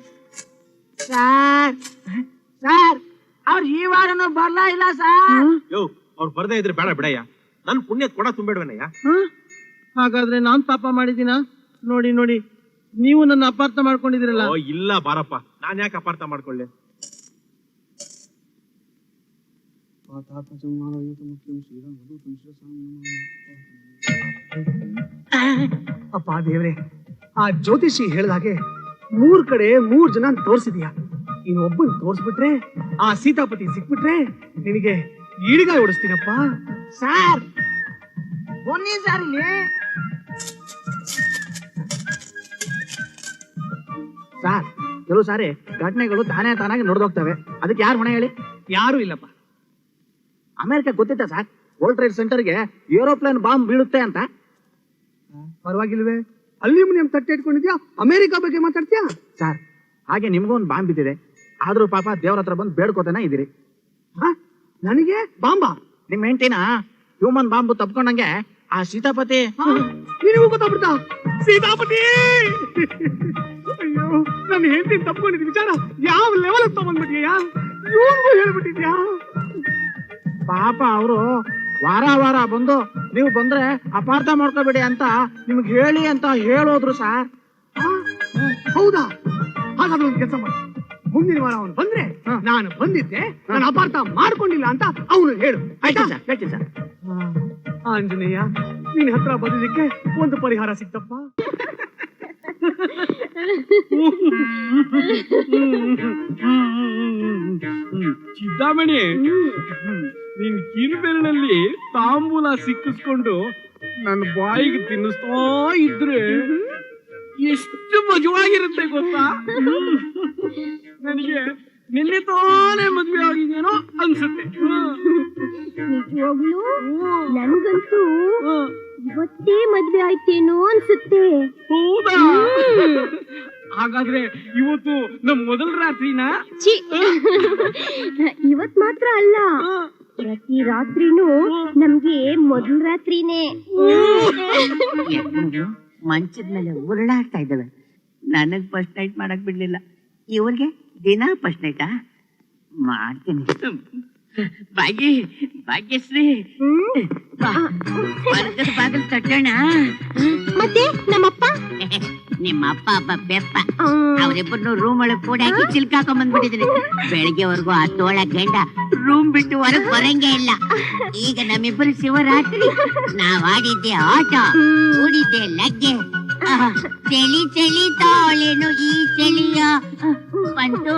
ಸರ್ ಸರ್, ಅವ್ರು ಈ ವಾರನೂ ಬರ್ಲಾ ಇಲ್ಲ ಸರ್? ಯೋ, ಅವ್ರು ಬರ್ದೇ ಇದ್ರೆ ಬೇಡ ಬಿಡಯ್ಯ. ನನ್ ಪುಣ್ಯ ಕೊಡ ತುಂಬೇಡ್ವೇನಯ್ಯ. ಹಾಗಾದ್ರೆ ನಾನ್ ಪಾಪ ಮಾಡಿದ್ದೀನ? ನೋಡಿ ನೋಡಿ, ನೀವು ನನ್ನ ಅಪಾರ್ಥ ಮಾಡ್ಕೊಂಡಿದ್ದೀರಲ್ಲ. ಓ ಇಲ್ಲ ಬಾರಪ್ಪ, ನಾನ್ ಯಾಕೆ ಅಪಾರ್ಥ ಮಾಡ್ಕೊಳ್ಳಿ? ಅಪ್ಪ ದೇವ್ರೆ, ಆ ಜ್ಯೋತಿಷಿ ಹೇಳ್ದಾಗೆ 3 ಕಡೆ 3 ಜನ ತೋರಿಸಿದ್ಯಾ. ಇನ್ನೊಬ್ಬನ್ ತೋರ್ಸ್ಬಿಟ್ರೆ ಆ ಸೀತಾಪತಿ ಸಿಕ್ಬಿಟ್ರೆ ನಿನಗೆ ಈಡಿಗಾಯಿ ಓಡಿಸ್ತೀನಪ್ಪ. ಸರ್ ಬನ್ನಿ ಸರ್ ಇಲ್ಲಿ. ಸರ್ ಕೆಲವು ಸಾರಿ ಘಟನೆಗಳು ತಾನಾಗಿ ನೋಡ್ದೋಗ್ತವೆ, ಅದಕ್ಕೆ ಯಾರು ಹೊಣೆ ಹೇಳಿ? ಯಾರು ಇಲ್ಲಪ್ಪ. ಅಮೆರಿಕ ಗೊತ್ತಿತ್ತ ಸರ್ ವರ್ಲ್ಡ್ ಟ್ರೇಡ್ ಸೆಂಟರ್ಗೆ ಏರೋಪ್ಲೇನ್ ಬಾಂಬ್ ಬೀಳುತ್ತೆ ಅಂತ? ಪರವಾಗಿಲ್ವೇ, ಅಲ್ಯೂಮಿನಿಯಂ ತಟ್ಟೆ ಇಟ್ಕೊಂಡಿದ್ಯಾ, ಅಮೆರಿಕ ಬಗ್ಗೆ ಮಾತಾಡ್ತೀಯಾ? ಸರ್ ಹಾಗೆ ನಿಮ್ಗೂ ಒಂದು ಬಾಂಬ್ ಬಿದ್ದಿದೆ, ಆದ್ರೂ ಪಾಪ ದೇವ್ರ ಹತ್ರ ಬಂದು ಬೇಡ್ಕೋತಾನೆ ಇದ್ದೀರಿ. ನನಗೆ ಬಾಂಬಾ? ನಿಮ್ ಹೆಂಡತಿನ ಹ್ಯೂಮನ್ ಬಾಂಬ್ ತಪ್ಕೊಂಡಂಗೆ ಆ ಸೀತಾಪತಿ ನಿನಗೂ ಗೊತ್ತಾಗ್ಬಿಡ್ತಾ? ಸೀತಾಪತಿ ಅಯ್ಯೋ, ನನ್ನ ಹೆಂಡತಿ ತಪ್ಕೊಂಡಿದ್ ವಿಚಾರ ಯಾವ ಲೆವೆಲ್ ತಗೊಂಡ್ಬಿಟ್ಟಿದ್ಯಾ? ಇವ್ರಿಗೂ ಹೇಳ್ಬಿಟ್ಟಿದ್ಯಾ? ಪಾಪ ಅವರು ವಾರ ಬಂದು ನೀವು ಬಂದ್ರೆ ಅಪಾರ್ಥ ಮಾಡ್ಕೋಬೇಡಿ ಅಂತ ನಿಮ್ಗೆ ಹೇಳಿ ಅಂತ ಹೇಳೋದ್ರು ಸರ್. ಹೌದಾ? ಹಾಗಾದ್ರೆ ಒಂದು ಕೆಲಸ ಮಾಡಿ, ಮುಂದಿನ ವಾರ ಅವನು ಬಂದ್ರೆ ನಾನು ಬಂದಿದ್ದೆ, ನಾನು ಅಪಾರ್ಥ ಮಾಡ್ಕೊಂಡಿಲ್ಲ ಅಂತ ಅವನು ಹೇಳು, ಆಯ್ತಾ? ಹೇಳ್ತೀನಿ ಸರ್. ಆಂಜನೇಯ, ನಿನ್ ಹತ್ರ ಬಂದಿದ್ದಕ್ಕೆ ಒಂದು ಪರಿಹಾರ ಸಿಕ್ತಪ್ಪ. ಚಿದ್ದಾಮಣಿ, ನಿನ್ ಕಿರುಬೆರಳಲ್ಲಿ ತಾಂಬೂಲ ಸಿಕ್ಕಿಸ್ಕೊಂಡು ನನ್ನ ಬಾಯಿಗೆ ತಿನ್ನಿಸ್ತಾ ಇದ್ರೆ ಎಷ್ಟು ಮಜವಾಗಿರುತ್ತೆ ಗೊತ್ತಾ? ನನಗೆ ನಿನ್ನೆ ತಾನೇ ಮದ್ವೆ ಆಗಿದೇನೋ ಅನ್ಸುತ್ತೆ. ನಿಜವಾಗ್ಲೂ ನನ್ಗಂತೂ ಇವತ್ತೇ ಮದ್ವೆ ಆಯ್ತೇನೋ ಅನ್ಸುತ್ತೆ. ಹೌದಾ? ಹಾಗಾದ್ರೆ ಇವತ್ತು ನಮ್ ಮೊದಲ ರಾತ್ರಿನಾ? ಇವತ್ ಮಾತ್ರ ಅಲ್ಲ, ಪ್ರತಿ ರಾತ್ರಿನೂ ನಮ್ಗೆ ಮೊದಲ ರಾತ್ರಿನೇ. ಮಂಚದ ಮೇಲೆ ಉರುಳಾಡ್ತಾ ಇದ್ದಾವೆ. ನನಗ್ ಫಸ್ಟ್ ನೈಟ್ ಮಾಡಕ್ ಬಿಡ್ಲಿಲ್ಲ, ಇವ್ರಿಗೆ ದಿನ ಫಸ್ಟ್ ನೈಟಾ? ಮಾಡ್ತೀನಿ. ಭಾಗ್ಯಶ್ರೀ, ವರ್ಗದ ಬಾಗಿಲು ತಟ್ಟೋಣ. ಮತ್ತೆ ನಮ್ಮಪ್ಪ ನಿಮ್ಮ ಅಪ್ಪ ಬೆಪ್ಪ ಅವರಿಬ್ಬರನ್ನು ರೂಮ್ ಒಳಗ್ ಕೂಡ ಹಾಕಿ ಚಿಲ್ಕಾಕೊಂಡ್ ಬಂದ್ಬಿಟ್ಟಿದ್ರಿ. ಬೆಳಿಗ್ಗೆವರೆಗೂ ಆ ತೋಳ ಗಂಡ ರೂಮ್ ಬಿಟ್ಟು ಹೊರಗ್ ಬರಂಗೇ ಇಲ್ಲ. ಈಗ ನಮ್ಮಿಬ್ಬರು ಶಿವರಾತ್ರಿ, ನಾವ್ ಆಡಿದ್ದೆ ಆಟ, ಕೂಡಿದ್ದೆ ಲಗ್ಗೆ. ಚಳಿ ತಾಳೇನು ಈ ಚಳಿಯ, ಬಂತು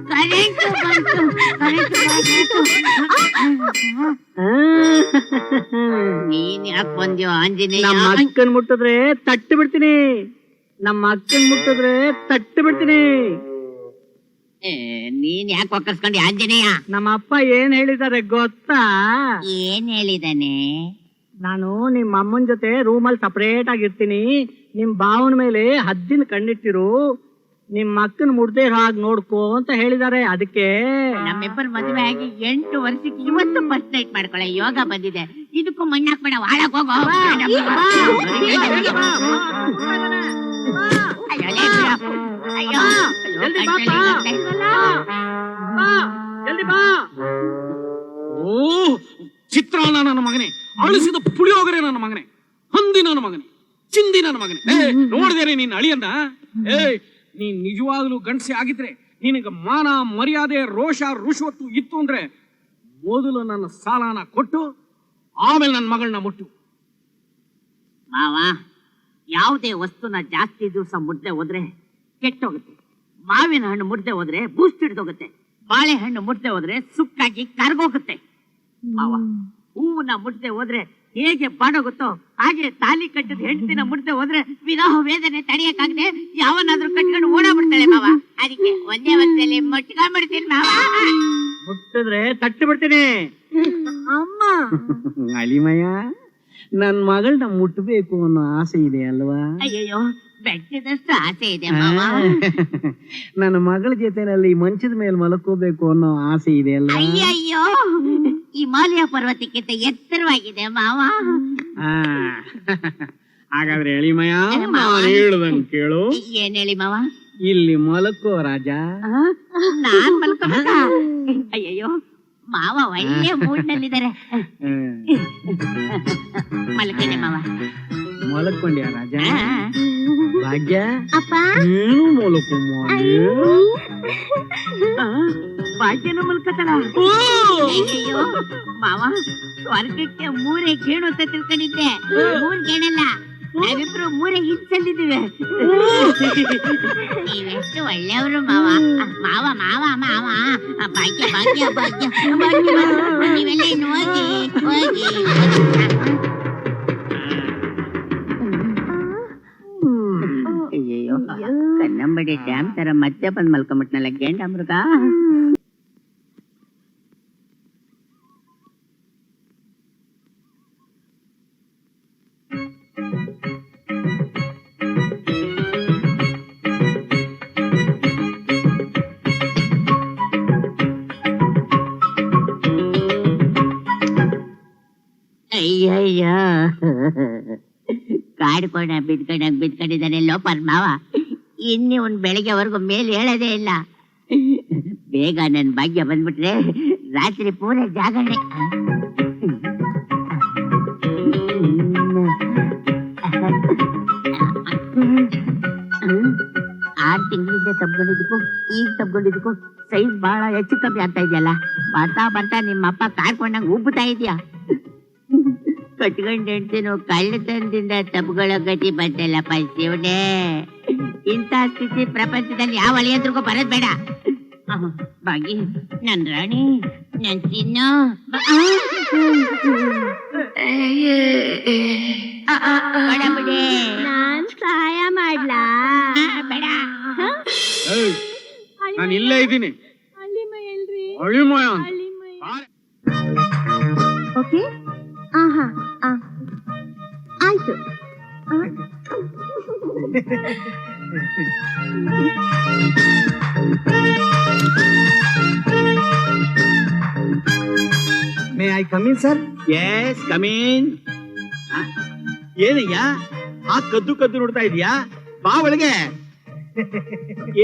ಕರೆಂಟ್ ಬಂತು. ನೀನ್ ಯಾಕೆ ಬಂದ್ಯೋ ಆಂಜನೇಯ? ನಮ್ಮ ಅಕ್ಕನ್ ಮುಟ್ಟಿದ್ರೆ ತಟ್ಟು ಬಿಡ್ತೀನಿ, ನಮ್ಮ ಅಕ್ಕನ್ ಮುಟ್ಟಿದ್ರೆ ತಟ್ಟು ಬಿಡ್ತೀನಿ. ನೀನ್ ಯಾಕೆ ಒಕ್ಕರ್ಸ್ಕೊಂಡಿ ಆಂಜನೇಯ? ನಮ್ಮ ಅಪ್ಪ ಏನ್ ಹೇಳಿದಾರೆ ಗೊತ್ತಾ? ಏನ್ ಹೇಳಿದಾನೆ? ನಾನು ನಿಮ್ಮ ಅಮ್ಮನ ಜೊತೆ ರೂಮಲ್ಲಿ ಸಪರೇಟ್ ಆಗಿರ್ತೀನಿ, ನಿಮ್ ಬಾವನ ಮೇಲೆ ಹದ್ದಿನ ಕಣ್ಣಿಟ್ಟಿರು, ನಿಮ್ ಅಕ್ಕನ ಮುಡ್ದೆ ಹಾಗೆ ನೋಡ್ಕೋ ಅಂತ ಹೇಳಿದಾರೆ. ಅದಕ್ಕೆ ನಮ್ಮಿಬ್ಬರು ಮದುವೆ ಆಗಿ 8 ವರ್ಷಕ್ಕೆ ಇವತ್ತು ಫಸ್ಟ್ ನೈಟ್ ಮಾಡ್ಕೊಳ್ಳೋ ಯೋಗ ಬಂದಿದೆ. ಇದಕ್ಕೂ ಮಣ್ಣಾಕ್ಬೇಡ, ಹಾಳಾಗ್ ಹೋಗೋ. ಓ ಚಿತ್ರಾನ್ನ ನನ್ನ ಮಗನೇ, ಅಳಿಸಿದ ಪುಳಿಯೋಗರೆ ನನ್ನ ಮಗನೇ, ಹಂದಿ ನನ್ನ ಮಗನೇ, ಚಿಂದಿ ನನ್ನ ಮಗನೇ. ನೋಡಿದೇನೆ ನಿನ್ನ ಅಳಿಯನ್ನ? ನೀನ್ ನಿಜವಾಗ್ಲೂ ಗಂಡಸೆ ಆಗಿದ್ರೆ, ನಿನಗ ಮಾನ ಮರ್ಯಾದೆ ರೋಷ ರುಶ್ವತ್ತು ಇತ್ತು ಅಂದ್ರೆ ಮೊದಲು ನನ್ನ ಸಾಲನ ಕೊಟ್ಟು ಆಮೇಲೆ ನನ್ನ ಮಗಳನ್ನ ಮುಟ್ಟು. ಮಾವ, ಯಾವುದೇ ವಸ್ತುನ ಜಾಸ್ತಿ ದಿವಸ ಮುಡ್ದೆ ಹೋದ್ರೆ ಕೆಟ್ಟೋಗುತ್ತೆ. ಮಾವಿನ ಹಣ್ಣು ಮುಡ್ದೆ ಹೋದ್ರೆ ಬೂಸ್ಟ್ ಹಿಡ್ದೋಗುತ್ತೆ. ಬಾಳೆಹಣ್ಣು ಮುಡ್ದೆ ಹೋದ್ರೆ ಸುಕ್ಕಾಗಿ ಕರ್ಗೋಗುತ್ತೆ. ಮಾವ, ಹೂವನ್ನ ಮುಡ್ದೆ ಹೋದ್ರೆ ಹೇಗೆ ಬಾಡೋಗುತ್ತೋ ಹಾಗೆ ತಾಲಿ ಕಟ್ಟಿದ ಹೆಂಡತಿನ ಮುಡ್ದೆ ಹೋದ್ರೆ ವಿರಹ ವೇದನೆ ತಡೆಯಕ್ಕಾಗದೆ ಯಾವನಾದ್ರೂ ಕಟ್ಕೊಂಡು ಓಡಾಡ್ಬಿಡ್ತಾಳೆ ಮಾವ. ಅದಕ್ಕೆ ಒಂದೇ ವರ್ಷದಲ್ಲಿ ಮುಟ್ಕೊಂಡ್ಬಿಡ್ತೀನಿ ಮಾವ. ಮುಟ್ಟಿದ್ರೆ ತಟ್ಟು ಬಿಡ್ತೀನಿ. ಅಮ್ಮ, ಅಳಿಮಯ್ಯ, ನನ್ ಮಗಳನ್ನ ಮುಟ್ಬೇಕು ಅನ್ನೋ ಆಸೆ ಇದೆ ಅಲ್ವಾ? ಅಯ್ಯಯ್ಯೋ, ಬೆಟ್ಟದಷ್ಟು ಆಸೆ ಇದೆ ಮಾವ. ನನ್ನ ಮಗಳ ಜೊತೆನಲ್ಲಿ ಮಂಚದ ಮೇಲೆ ಮಲ್ಕೋಬೇಕು ಅನ್ನೋ ಆಸೆ ಇದೆ ಅಲ್ವಾ? ಅಯ್ಯಯ್ಯೋ, ಹಿಮಾಲಯ ಪರ್ವತಕ್ಕಿಂತ ಎತ್ತರವಾಗಿದೆ ಮಾವ. ಹಾಗಾದ್ರೆ ಎಳಿಮಯ್ಯ, ನಾನು ಹೇಳ್ದಂಗ್ ಕೇಳು. ಏನ್ ಹೇಳಿ ಮಾವ? ಇಲ್ಲಿ ಮಲಕೋ ರಾಜ. ನಾನ್ ಮಲ್ಕೋಬೇಕಾ? ಅಯ್ಯಯ್ಯೋ, ಮಾವ ಒಳ್ಳೆ ಮೂಡ್ ನಲ್ಲಿದ್ದಾರೆ. ಮಲ್ಕೇನೆ ಮಾವ. ಮಲಕೊಂಡ್ಯಾ ರಾಜ? ಭಾಗ್ಯ, ಅಪ್ಪ, ನೀನು ಮಲಕು. ಭಾಗ್ಯನ ಮಲ್ಕತಳ? ಅಯ್ಯಯ್ಯೋ ಮಾವ, ಸ್ವರ್ಗಕ್ಕೆ 3 ಗೇಣು ಅಂತ ತಿಳ್ಕೊಂಡಿದ್ದೆ. 3 ಗೇಣಲ್ಲ, ನಾವಿಬ್ರು 3 ಇಂಚಲ್ಲಿದ್ದೀವಿ. ನೀವೆಷ್ಟು ಒಳ್ಳೆಯವರು ಮಾವ. ಮಾವ, ಮಾವ ಮಾವ ಭಾಗ್ಯ ಭಾಗ್ಯ ಭಾಗ್ಯ ಭಾಗ್ಯ ನೀವೆಲ್ಲ ಇನ್ನು ಹೋಗಿ ಹೋಗಿ ಅಯ್ಯೋ ಕನ್ನಂಬಡಿ ಡ್ಯಾಮ್ ತರ ಮತ್ತೆ ಬಂದ್ ಮಲ್ಕೊಂಬಿಟ್ನಲ್ಲ ಗೇಂಡ ಮೃಗ. ಅಯ್ಯಯ್ಯ ಕಾಡ್ಕೊಂಡ ಬಿದ್ಕೊಂಡಿದ್ದಾನೆಲ್ಲೋ ಪರ್ಮಾವ. ಇನ್ನಿ ಒಂದ್ ಬೆಳಿಗ್ಗೆವರೆಗೂ ಮೇಲೆ ಹೇಳೋದೇ ಇಲ್ಲ. ಬೇಗ ನನ್ ಭಾಗ್ಯ ಬಂದ್ಬಿಟ್ರೆ ರಾತ್ರಿ ಪೂರ ಜಾಗರಣೆ. ಆರ್ ತಿಂಗಳಿಂದ ತಬ್ಕೊಂಡಿದ್ದಕ್ಕೂ ಈಗ ತಬ್ಕೊಂಡಿದ್ದಕ್ಕೂ ಸೈಜ್ ಬಹಳ ಹೆಚ್ಚು ಕಮ್ಮಿ ಆಗ್ತಾ ಇದೆಯಲ್ಲ. ಬರ್ತಾ ಬರ್ತಾ ನಿಮ್ಮಪ್ಪ ಕಾಡ್ಕೊಂಡಂಗ್ ಉಬ್ಬುತ್ತಾ ಇದೆಯಾ. ಕಟ್ಕೊಂಡ್ ಹೆಂಡ್ತಿನು ಕಳ್ಳತನದಿಂದ ತಬ್ಕೊಳ್ಳೋ ಗತಿ ಬಂತಲ್ಲಪ್ಪ ಶಿವನೇ. ಇಂಥ ಸ್ಥಿತಿ ಪ್ರಪಂಚದಲ್ಲಿ ಯಾವ ಅಳಿಯಂದ್ರಿಗೂ ಬರೋದ್ ಬೇಡ. ಬಾಗಿ ನನ್ ರಾಣಿ ನನ್ ಚಿನ್ನ ಬಿಡಿ. ನಾನ್ ಸಹಾಯ ಮಾಡ್ಲಾ? ಬೇಡ. ನಾನು ಇಲ್ಲೇ ಇದ್ದೀನಿ. ಓಕೆ ಆಹಾ ಆಯ್ತು. May I come in sir? Yes come in. ಏನಯ್ಯ ಆ ಕದ್ದು ಕದ್ದು ನೋಡ್ತಾ ಇದೀಯಾ? ಬಾ ಒಳಗೆ.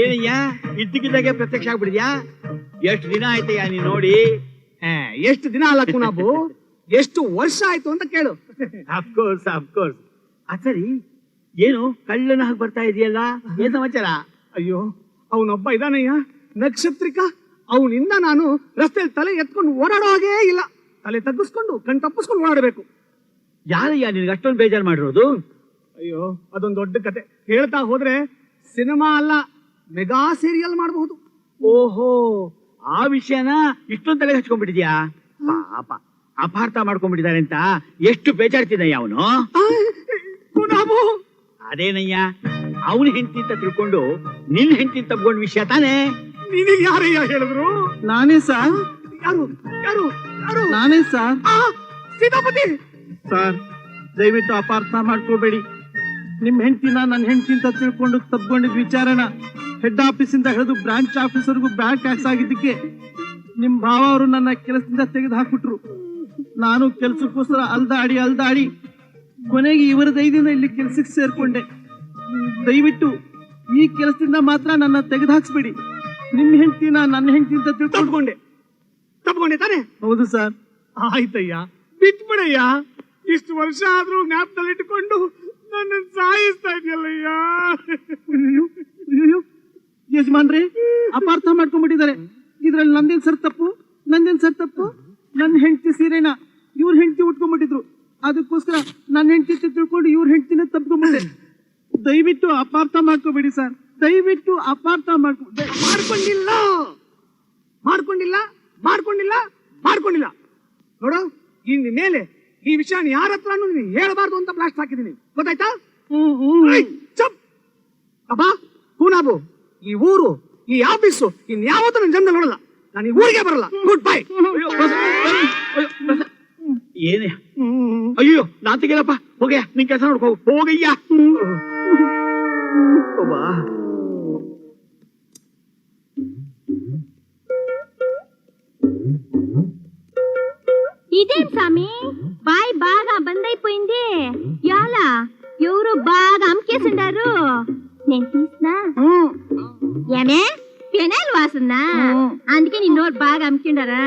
ಏನಯ್ಯ ಇದ್ದಕ್ಕಿದ್ದಾಗೆ ಪ್ರತ್ಯಕ್ಷ ಆಗ್ಬಿಡಿದ್ಯಾ? ಎಷ್ಟು ದಿನ ಆಯ್ತಯ್ಯ ನೀನ್ ನೋಡಿ? ಎಷ್ಟು ದಿನ ಅಲ್ಲ ಕುನಾಬು, ಎಷ್ಟು ವರ್ಷ ಆಯ್ತು ಅಂತ ಕೇಳು. Of course of course. ಸರಿ ಏನು ಕಳ್ಳನ ಹಾಗೆ ಬರ್ತಾ ಇದೆಯಲ್ಲ, ಏನ್ ಸಮಾಚಾರ? ಅಯ್ಯೋ ಅವನೊಬ್ಬ ಇದಾನಯ್ಯ ನಕ್ಷತ್ರಿಕ. ಅವನಿಂದ ನಾನು ರಸ್ತೆಯಲ್ಲಿ ತಲೆ ಎತ್ಕೊಂಡು ಓಡಾಡೋ ಹಾಗೇ ಇಲ್ಲ. ತಲೆ ತಗ್ಗಿಸ್ಕೊಂಡು ಕಣ್ ತಪ್ಪಿಸ್ಕೊಂಡು ಓಡಾಡಬೇಕು. ಯಾರಯ್ಯ ನಿನ್ಗೆ ಅಷ್ಟೊಂದು ಬೇಜಾರು ಮಾಡಿರೋದು? ಅಯ್ಯೋ ಅದೊಂದು ದೊಡ್ಡ ಕತೆ. ಹೇಳ್ತಾ ಹೋದ್ರೆ ಸಿನಿಮಾ ಅಲ್ಲ, ಮೆಗಾ ಸೀರಿಯಲ್ ಮಾಡಬಹುದು. ಓಹೋ, ಆ ವಿಷಯನ ಇಷ್ಟೊಂದು ತಲೆ ಹಚ್ಕೊಂಡ್ಬಿಟ್ಟಿದ್ಯಾ? ಪಾಪ ಅಪಾರ್ಥ ಮಾಡ್ಕೊಂಡ್ಬಿಟ್ಟಿದ್ದಾರೆ ಅಂತ ಎಷ್ಟು ಬೇಜಾರ್ತಿದಯ್ಯ ಅವನು. ಅದೇನಯ್ಯ ಅವನ ಹೆಂಡತಿ ಅಂತ ತಿಳ್ಕೊಂಡು ನಿನ್ ಹೆಂಡತಿ ತಗೊಂಡ್ ವಿಷಯ ತಾನೇ. ನಿನಗೆ ಯಾರಯ್ಯ ಹೇಳಿದ್ರು? ನಾನೇ ಸರ್. ಯಾರು ಯಾರು ಯಾರು? ನಾನೇ ಸರ್. ಸೀತಾಪತಿ ಸರ್ ದಯವಿಟ್ಟು ಅಪಾರ್ಥ ಮಾಡ್ಕೋಬೇಡಿ. ನಿಮ್ ಹೆಂಡತಿನ ನನ್ನ ಹೆಂಡತಿ ಅಂತ ತಿಳ್ಕೊಂಡು ತಪ್ಕೊಂಡಿದ್ ವಿಚಾರನ ಹೆಡ್ ಆಫೀಸ್ ಇಂದ ಹಿಡಿದು ಬ್ರಾಂಚ್ ಆಫೀಸರ್ಗೂ ಬ್ಯಾಕ್ ಟ್ಯಾಕ್ಸ್ ಆಗಿದ್ದಕ್ಕೆ ನಿಮ್ ಭಾವ ಅವರು ನನ್ನ ಕೆಲಸದಿಂದ ತೆಗೆದು ಹಾಕ್ಬಿಟ್ರು. ನಾನು ಕೆಲ್ಸಕ್ಕೋಸ್ಕರ ಅಲ್ದಾಡಿ ಕೊನೆಗೆ ಇವರ ದಯದಿಂದ ಇಲ್ಲಿ ಕೆಲ್ಸಕ್ಕೆ ಸೇರ್ಕೊಂಡೆ. ದಯವಿಟ್ಟು ಈ ಕೆಲಸದಿಂದ ಮಾತ್ರ ನನ್ನ ತೆಗೆದು ಹಾಕ್ಸ್ಬೇಡಿ. ನಿಮ್ ಹೆಂಡತಿನ ನನ್ನ ಹೆಂಡತಿ ಅಂತ ತಪ್ಕೊಂಡೆ ತಾನೆ? ಹೌದು ಸರ್. ಆಯ್ತಯ್ಯ, ಬಿಟ್ಬಿಡಯ್ಯ. ಇಷ್ಟು ವರ್ಷ ಆದ್ರೂ ಜ್ಞಾಪಕದಲ್ಲಿ ಇಟ್ಕೊಂಡು ನನ್ನ ಸಾಯಿಸ್ತಾ ಇದೆಯಲ್ಲಯ್ಯ. ಯಜಮಾನ್ರಿ ಅಪಾರ್ಥ ಮಾಡ್ಕೊಂಡ್ಬಿಟ್ಟಿದ್ದಾರೆ. ಇದ್ರಲ್ಲಿ ನಂದೇನ್ ಸರ್ ತಪ್ಪು? ನನ್ನ ಹೆಂಡತಿ ಸೀರೆನ ಇವ್ರ ಹೆಂಡತಿ ಉಟ್ಕೊಂಡ್ಬಿಟ್ಟಿದ್ರು. ಅದಕ್ಕೋಸ್ಕರ ನನ್ನ ಹೆಂಡತಿ ತಿಳ್ಕೊಂಡು ಇವ್ರ ಹೆಂಡತಿನ ತಪ್ಕೊಂಡ್ಬಿಟ್ಟೆ. ದಯವಿಟ್ಟು ಅಪಾರ್ಥ ಮಾಡ್ಕೋಬೇಡಿ ಸರ್. ದಯವಿಟ್ಟು ಅಪಾರ್ಥ ಮಾಡ್ಕೊಂಡಿಲ್ಲ ನೋಡು. ಇನ್ನು ಮೇಲೆ ಈ ವಿಷಯ ಯಾರ ಹತ್ರ ನೀನು ಹೇಳಬಾರ್ದು ಅಂತ ಬ್ಲಾಸ್ಟ್ ಹಾಕಿದೀನಿ, ಗೊತ್ತಾಯ್ತಾ? ಅಬ್ಬಾ ಕೂನಾಬು, ಈ ಊರು ಈ ಆಫೀಸು ಇನ್ಯಾವತ್ತೂ ನನ್ನ ಜನ್ಮದಲ್ಲಿ ನೋಡಲ್ಲ. ನಾನು ಈ ಊರಿಗೆ ಬರಲ್ಲ. Good bye. ಏನೇ ಅಯ್ಯೋ ನಾನ್ ತೆಗಿಯಲ್ಲಪ್ಪ. ಹೋಗಯ್ಯ ನಿನ್ ಕೆಲಸ ನೋಡ್ಕೋ. ಹೋಗಯ್ಯ. ఇదేం సామి బాయ్ బాగా బందైపోయింది. యాలా ఎవరు బాగా అమ్కేసిండారు. నేను తీసినా ఏమే పెనాయిల్ వాసన్నా, అందుకే నీ నోరు బాగా అమ్కిండారా.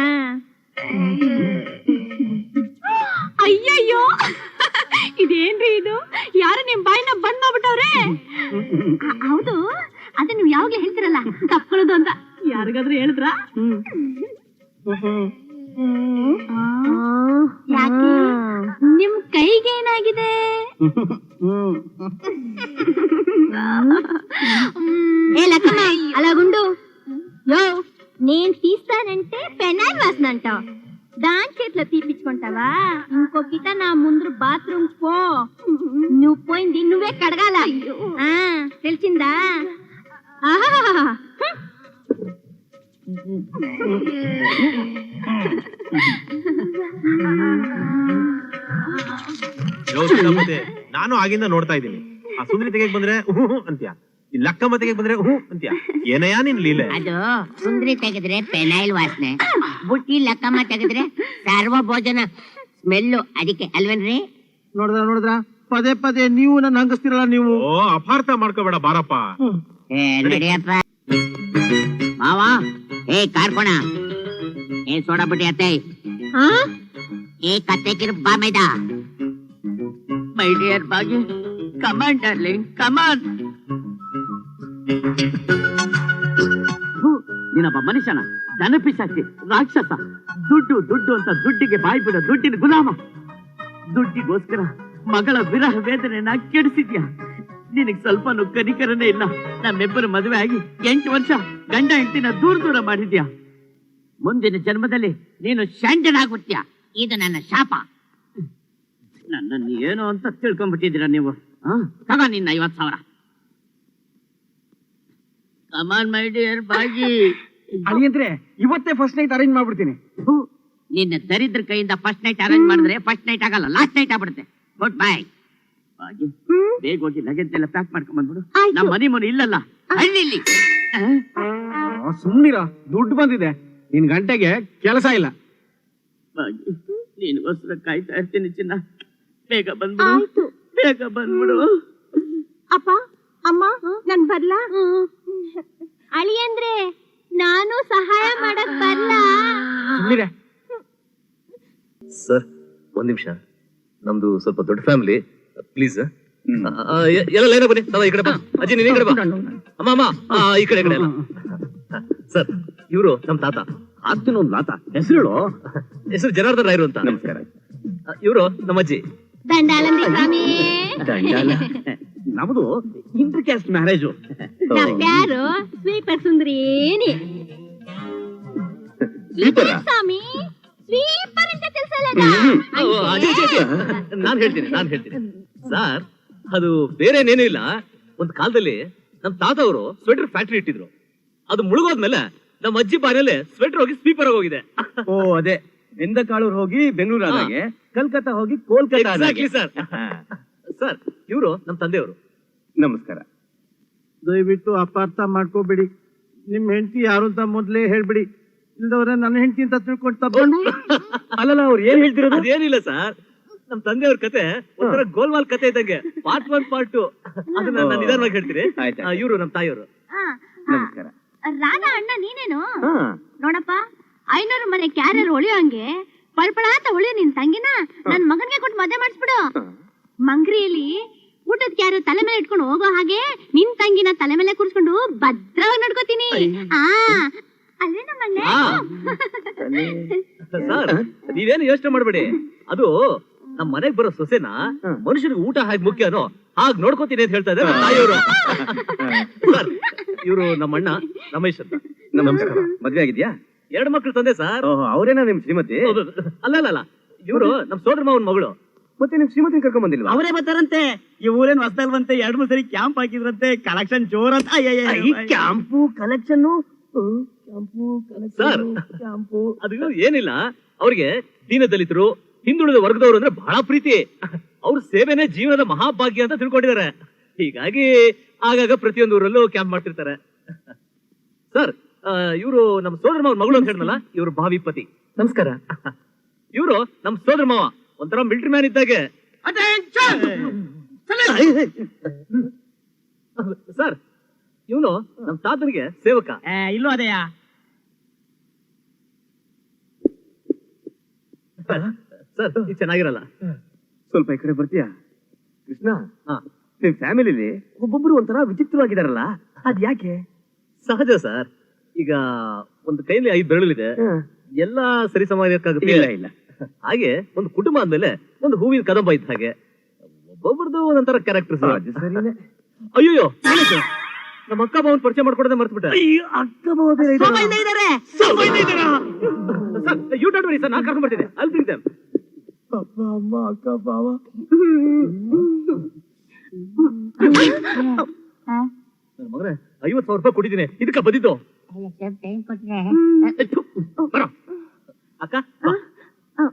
ಅಯ್ಯಯ್ಯೋ ಇದೇನ್ರಿ ಇದು? ಯಾರು ನಿಮ್ ಬಾಯಿನ ಬಂದ್ ಮಾಡ್ಬಿಟ್ಟವ್ರೆ? ಹೌದು, ಅದೇ ನೀವ್ ಯಾವಾಗ್ಲೂ ಹೇಳ್ತಿರಲ್ಲ ತಪ್ಕೊಳ್ಳೋದು ಅಂತ. ಯಾರಿಗಾದ್ರೂ ಹೇಳಿದ್ರ? ಯಾಕೆ ನಿಮ್ ಕೈಗೇನಾಗಿದೆ? ಏ ಲಕ್ಕಮ್ಮ, ಅಲಾಗುಂಡು ಯೋ నేను తీస్తానంటే పెనాయిల్ వాసన అంటావు. దాని చేతిలో తీపించుకుంటావా? ఇంకో కిట నా ముందు బాత్రూమ్ పో. నువ్వు పోయింది నువ్వే కడగాల. తెలిసిందా? ನಾನು ಆಗಿಂದ ನೋಡ್ತಾ ಇದ್ದೀನಿ. ಆ ಸುಂದರಿ ತೆಗೆಕ್ ಬಂದ್ರೆ ಅಂತ್ಯ, ಈ ಲಕ್ಕಮ್ಮ ತೆಗೆಕ್ ಬಂದ್ರೆ ಅಂತ್ಯ. ಏನಯ್ಯ ನಿನ್ ಲೀಲೆ? ಅದು ಸುಂದ್ರಿ ತೆಗೆದ್ರೆ ಪೆನಾಯಿಲ್ ವಾಸನೆ, ಬುಟ್ಟಿ ಲಕ್ಕಮ್ಮ ತೆಗೆದ್ರೆ ಸರ್ವ ಭೋಜನ ಸ್ಮೆಲ್ಲು. ಅದಕ್ಕೆ ಅಲ್ವೇನ್ರಿ? ನೋಡಿದ್ರ ಪದೇ ಪದೇ ನೀವು ನನ್ನ ಹಂಗಸ್ತಿರಲ್ಲ ನೀವು. ಓ, ಅಪಾರ್ಥ ಮಾಡ್ಕೋಬೇಡ ಬಾರಪ್ಪ. ನಡಿಯಪ್ಪ ಮಾವ. ಏ ಕಾರ್ಕೋಣ, ಏ ಸೋಡಾ ಬುಟ್ಟಿ ಅತ್ತೆ, ಏ ಕತ್ತೆ ಕಿರು ಬಾ ಮೇದ. ಮೈ ಡಿಯರ್ ಬಾಗಿ, ಕಮಾನ್ ಡಾರ್ಲಿಂಗ್, ಕಮಾನ್. ನೀನಪ್ಪ ಮನುಷ್ಯನ, ದನಪಿಸಾಚಿ, ರಾಕ್ಷಸ. ದುಡ್ಡು ದುಡ್ಡು ಅಂತ ದುಡ್ಡಿಗೆ ಬಾಯಿ ಬಿಡೋ ದುಡ್ಡಿನ ಗುಲಾಮ. ದುಡ್ಡಿಗೋಸ್ಕರ ಮಗಳ ವಿರಹ ವೇದನೆಯನ್ನ ಕೆಡಿಸಿದ್ಯಾ? ನಿನಗ್ ಸ್ವಲ್ಪನೂ ಕನಿಕರನೇ ಇಲ್ಲ. ನಮ್ಮಿಬ್ಬರು ಮದುವೆ ಆಗಿ 8 ವರ್ಷ ಗಂಡ ಹೆಂಡತಿನ ದೂರ ದೂರ ಮಾಡಿದ್ಯಾ. ಮುಂದಿನ ಜನ್ಮದಲ್ಲಿ ನೀನು ಶಾಂಡನಾಗುತ್ತೀಯ. ಇದು ನನ್ನ ಶಾಪ. ನನ್ನನ್ನು ಏನು ಅಂತ ತಿಳ್ಕೊಂಡ್ಬಿಟ್ಟಿದ್ದೀರಾ ನೀವು? ತಗ ನಿನ್ನ 50,000. ಕಮಾನ್ ಮೈ ಡಿಯರ್ ಬಾಗಿ. ಅಳಿಯಂದ್ರೆ ಇವತ್ತೇ ಫಸ್ಟ್ ನೈಟ್ ಅರೇಂಜ್ ಮಾಡ್ಬಿಡ್ತೀನಿ. ನಿನ್ನ ದರಿದ್ರ ಕೈಯಿಂದ ಫಸ್ಟ್ ನೈಟ್ ಅರೇಂಜ್ ಮಾಡಿದ್ರೆ ಫಸ್ಟ್ ನೈಟ್ ಆಗಲ್ಲ, ಲಾಸ್ಟ್ ನೈಟ್ ಆಗ್ಬಿಡುತ್ತೆ. Good bye. ಬೇಗ ಹೋಗಿ ಲಗೇಜ್ ಎಲ್ಲ ಪ್ಯಾಕ್ ಮಾಡ್ಕೊಂಡ್ ಬಂದ್ಬಿಡು. ನಮ್ಮ ಮನೆ ಇಲ್ಲಲ್ಲ, ಹಳ್ಳಿಲಿ. ಸುಮ್ನಿರ, ದುಡ್ಡು ಬಂದಿದೆ. ನಿನ್ ಗಂಟೆಗೆ ಕೆಲಸ ಇಲ್ಲ. ನೀನಿಗೋಸ್ಕರ ಕಾಯ್ತಾ ಇರ್ತೀನಿ ಚಿನ್ನ. ಬೇಗ ಬಂದ್ಬಿಡು, ಬೇಗ ಬಂದ್ಬಿಡು. ಅಪ್ಪ ಅಮ್ಮ ನನ್ ಬರ್ಲಾ? ಅಳಿಯಂದ್ರೆ ನಾನು ಸಹಾಯ ಮಾಡಕ್ ಬರ್ಲಾ? ಸುಮ್ನಿರೆ. ಸರ್ ಒಂದ್ ನಿಮಿಷ, ನಮ್ದು ಸ್ವಲ್ಪ ದೊಡ್ಡ ಫ್ಯಾಮಿಲಿ, ಪ್ಲೀಸ್. ಎಲ್ಲ ಲೈನ ಬನ್ನಿ. ಈ ಕಡೆ ಬಾ ಅಜ್ಜಿ, ನೀನ್ ಈ ಕಡೆ ಬಾ. ಅಮ್ಮ ಅಮ್ಮ ಈ ಕಡೆ ಎಲ್ಲ. ಸರ್ ಇವರು ನಮ್ ತಾತ. ಆಗ್ತೀನಿ ಒಂದ್ ಲಾತ. ಹೆಸರು ಹೆಸರು ಜನಾರ್ದನ್ ರಾಯರು ಅಂತ. ನಮಸ್ಕಾರ. ಇವರು ನಮ್ಮ ಅಜ್ಜಿ. ದಂಡಾಲಂಬಿ ಸ್ವಾಮಿ. ನಮ್ದು ಇಂಟರ್ ಕ್ಯಾಸ್ಟ್ ಮ್ಯಾರೇಜು. నా పేరు స్వీపర్ సుందరిని. స్వామి ಸ್ವೀಪರ್ ಅಂತ ತಿಳಿಸಲ್ಲದ? ನಾನ್ ಹೇಳ್ತೀನಿ ಸರ್, ಅದು ಬೇರೆನೇನು ಇಲ್ಲ. ಒಂದ್ ಕಾಲದಲ್ಲಿ ನಮ್ ತಾತ ಅವರು ಸ್ವೆಟರ್ ಫ್ಯಾಕ್ಟರಿ ಇಟ್ಟಿದ್ರು. ಅದು ಮುಳುಗೋದ್ಮೇಲೆ ನಮ್ಮ ಅಜ್ಜಿ ಬಾಯಲ್ಲಿ ಸ್ವೆಟರ್ ಹೋಗಿ ಸ್ವೀಪರ್ ಹೋಗಿದೆ. ಓ ಅದೇ, ಬೆಂದಕಾಳೂರ್ ಹೋಗಿ ಬೆಂಗಳೂರು ಆದಾಗೆ, ಕಲ್ಕತ್ತಾ ಹೋಗಿ ಕೋಲ್ಕತ್ತಾ ಆದಾಗೆ. ಸರ್ ಸರ್ ಇವರು ನಮ್ ತಂದೆಯವರು. ನಮಸ್ಕಾರ. ದಯವಿಟ್ಟು ಅಪಾರ್ಥ ಮಾಡ್ಕೋಬೇಡಿ. ನಿಮ್ ಹೆಂಡತಿ ಯಾರು ಅಂತ ಮೊದ್ಲೇ ಹೇಳ್ಬಿಡಿ. ಇಲ್ದವ್ರೆ ನನ್ನ ಹೆಂಡತಿ ಅಂತ ತಿಳ್ಕೊಂಡು ತಗೊಂಡು. ಅಲ್ಲಲ್ಲ, ಅವ್ರು ಏನ್ ಹೇಳ್ತಿರೋದು? ಅದೇನಿಲ್ಲ ಸರ್, ನಮ್ ತಂದೆಯವ್ರ ಕತೆ ಒಂಥರ ಗೋಲ್ಮಾಲ್ ಕತೆ ಇದ್ದಂಗೆ. ಪಾರ್ಟ್ 1 ಪಾರ್ಟ್ 2 ಅದನ್ನ ನಾನು ನಿಧಾನವಾಗಿ ಹೇಳ್ತೀನಿ. ಇವರು ನಮ್ ತಾಯಿಯವರು. ನಮಸ್ಕಾರ. ರಾಧಾ ಅಣ್ಣ ನೀನೇನು? ನೋಡಪ್ಪ, 500 ಮನೆ ಕ್ಯಾರಿಯರ್ ಹೊಳಿಯೋಂಗೆ ಪಳ್ಪಳ ಅಂತ ಹೊಳಿಯೋ ನಿನ್ ತಂಗಿನ ನನ್ ಮಗನ್ಗೆ ಕೊಟ್ಟು ಮದುವೆ ಮಾಡಿಸ್ಬಿಡು. ಮಂಗ್ರಿಯಲ್ಲಿ ಊಟದ ಕ್ಯಾರಿಯರ್ ತಲೆ ಮೇಲೆ ಇಟ್ಕೊಂಡು ಹೋಗೋ ಹಾಗೆ ನಿನ್ ತಂಗಿನ ತಲೆ ಮೇಲೆ ಕೂರಿಸ್ಕೊಂಡು ಭದ್ರವಾಗಿ ನೋಡ್ಕೋತೀನಿ. ಅಲ್ಲೇ ನಮ್ಮಲ್ಲೇ. ಸರ್ ನೀವೇನು ಯೋಚನೆ ಮಾಡ್ಬೇಡಿ. ಅದು ನಮ್ ಮನೆಗ್ ಬರೋ ಸೊಸೆನ ಮನುಷ್ಯನಿಗೆ ಊಟ ಹಾಗೆ ಮುಖ್ಯನೋ ಹಾಗೆ ನೋಡ್ಕೋತೀನಿ ಅಂತ ಹೇಳ್ತಾ ಇದ್ದಾರೆ ತಾಯಿಯವರು. ಸರ್ ಇವರು ನಮ್ಮ ಅಣ್ಣ ರಮೇಶ್ ಅಂತ. ನಮಸ್ಕಾರ. ಮದ್ವೆ ಆಗಿದ್ಯಾ? 2 ಮಕ್ಳು ತಂದೆ ಸರ್. ಅವರೇನಾ ನಿಮ್ ಶ್ರೀಮತಿ? ಅಲ್ಲ, ಇವರು ನಮ್ ಸೋದರ ಮಾವನ್ ಮಗಳು. ಮತ್ತೆ ನಿಮ್ ಶ್ರೀಮತಿ ಕರ್ಕೊಂಡ್ ಬಂದಿಲ್ವಾ? ಅವರೇ ಬರ್ತಾರಂತೆ. ಈ ಊರೇನ್ ಹೊಸದಲ್ವಂತೆ, 2-3 ಸರಿ ಕ್ಯಾಂಪ್ ಹಾಕಿದ್ರಂತೆ. ಕಲೆಕ್ಷನ್ ಜೋರ್ ಅಂತ. Camp collection. ಸರ್ ಅದು ಏನಿಲ್ಲ, ಅವ್ರಿಗೆ ದೀನ ದಲಿತರು, ಹಿಂದುಳಿದ ವರ್ಗದವರು ಅಂದ್ರೆ ಬಹಳ ಪ್ರೀತಿ. ಅವ್ರ ಸೇವೆನೇ ಜೀವನದ ಮಹಾಭಾಗ್ಯ ಅಂತ ತಿಳ್ಕೊಂಡಿದ್ದಾರೆ. ಹೀಗಾಗಿ ಆಗಾಗ ಪ್ರತಿಯೊಂದು ಊರಲ್ಲೂ ಕ್ಯಾಂಪ್ ಮಾಡ್ತಿರ್ತಾರೆ. ಸರ್ ಇವರು ನಮ್ ಸೋದರ ಮಾವನ ಮಗಳು ಅಂತ ಹೇಳಿದ್ನಲ್ಲ, ಇವ್ರು ಭಾವಿ ಪತಿ. ನಮಸ್ಕಾರ. ಇವರು ನಮ್ ಸೋದರ ಮಾವ ಒಂಥರ ಮಿಲಿಟರಿ ಮ್ಯಾನ್ ಇದ್ದಾಗೆ. ಸರ್ ಇವನು ನಮ್ ತಾತನಿಗೆ ಸೇವಕ. ಇಲ್ಲೂ ಅದೇಯಾ? ಸರ್ ಇದು ಚೆನ್ನಾಗಿರಲ್ಲ. ಸ್ವಲ್ಪ ಈ ಕಡೆ ಬರ್ತೀಯಾ? ಕೃಷ್ಣ, ನಿಮ್ ಫ್ಯಾಮಿಲಿಲಿ ಒಬ್ಬೊಬ್ರು ಒಂಥರ ವಿಚಿತ್ರವಾಗಿದಾರಲ್ಲ, ಅದ್ ಯಾಕೆ? ಸಹಜ ಸರ್. ಈಗ ಒಂದು ಕೈಲಿ 5 ಬೆರಳಿದೆ, ಎಲ್ಲಾ ಸರಿ ಸಮಾನಕ್ಕಾಗುತ್ತೆ? ಇಲ್ಲ. ಹಾಗೆ ಒಂದು ಕುಟುಂಬ ಅಂದ್ಮೇಲೆ ಒಂದು ಹೂವಿನ ಕದಂಬ ಇದ್ದ ಹಾಗೆ ಒಬ್ಬೊಬ್ರದ್ದು ಒಂದೊಂಥರ ಕ್ಯಾರೆಕ್ಟರ್. ಅಯ್ಯೋ ನಮ್ಮ ಅಕ್ಕ ಬಾವನ್ ಪರಿಚಯ ಮಾಡ್ಕೊಡೋದೇ ಮರ್ತ್ಬಿಟ್ಟೆ. ಯು ಡೋಂಟ್ ವರಿ ಸರ್, ನಾನು ಕರ್ಕೊಂಡ್ ಬರ್ತೀನಿ. ಅಲ್ಲಿ ತಿಂತೇನೆ. ಅಪ್ಪ ಅಮ್ಮ ಅಕ್ಕ ಬಾವ. ನನ್ನ ಮಗನೇ 50,000 ರೂಪಾಯಿ ಕೊಟ್ಟಿದ್ದೀನಿ, ಇದಕ್ಕ ಬಂದಿದ್ದು. ಬರೋ ಅಕ್ಕ,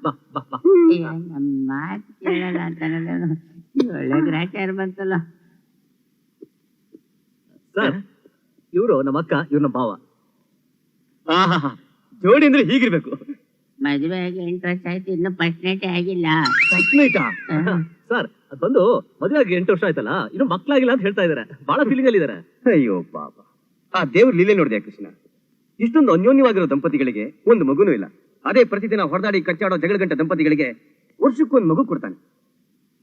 ಬಾ ಬಾ ಬಾ. ಒಳ್ಳೆ ಗ್ರಾಚಾರ ಬಂತಲ್ಲ. ಸರ್, ಇವರು ನಮ್ಮ ಅಕ್ಕ, ಇವ್ರು ನಮ್ಮ ಭಾವ. ಜೋಡಿ ಅಂದ್ರೆ ಹೀಗಿರ್ಬೇಕು. ಮದುವೆ ಆಗಿ 8 ವರ್ಷ ಆಯ್ತು, ಇನ್ನು ಫಸ್ಟ್ ನೈಟ್ ಆಗಿಲ್ಲ. ಸರ್, ಅದ್ ಬಂದು ಮದುವೆ ಆಗಿ 8 ವರ್ಷ ಆಯ್ತಲ್ಲ, ಇನ್ನು ಮಕ್ಳಾಗಿಲ್ಲ ಅಂತ ಹೇಳ್ತಾ ಇದಾರೆ. ಬಹಳ ಫೀಲಿಂಗ್ ಅಲ್ಲಿ ಇದಾರೆ. ಅಯ್ಯೋ ಪಾಪ, ಆ ದೇವ್ರ ಲೀಲೆ ನೋಡಿದೆ ಕೃಷ್ಣ. ಇಷ್ಟೊಂದು ಅನ್ಯೋನ್ಯವಾಗಿರೋ ದಂಪತಿಗಳಿಗೆ ಒಂದು ಮಗುನೂ ಇಲ್ಲ. ಅದೇ ಪ್ರತಿದಿನ ಹೊರದಾಡಿ ಕಚ್ಚಾಡೋ ಜಗಳಗಂಟ ದಂಪತಿಗಳಿಗೆ ವರ್ಷಕ್ಕೊಂದು ಮಗು ಕೊಡ್ತಾನೆ.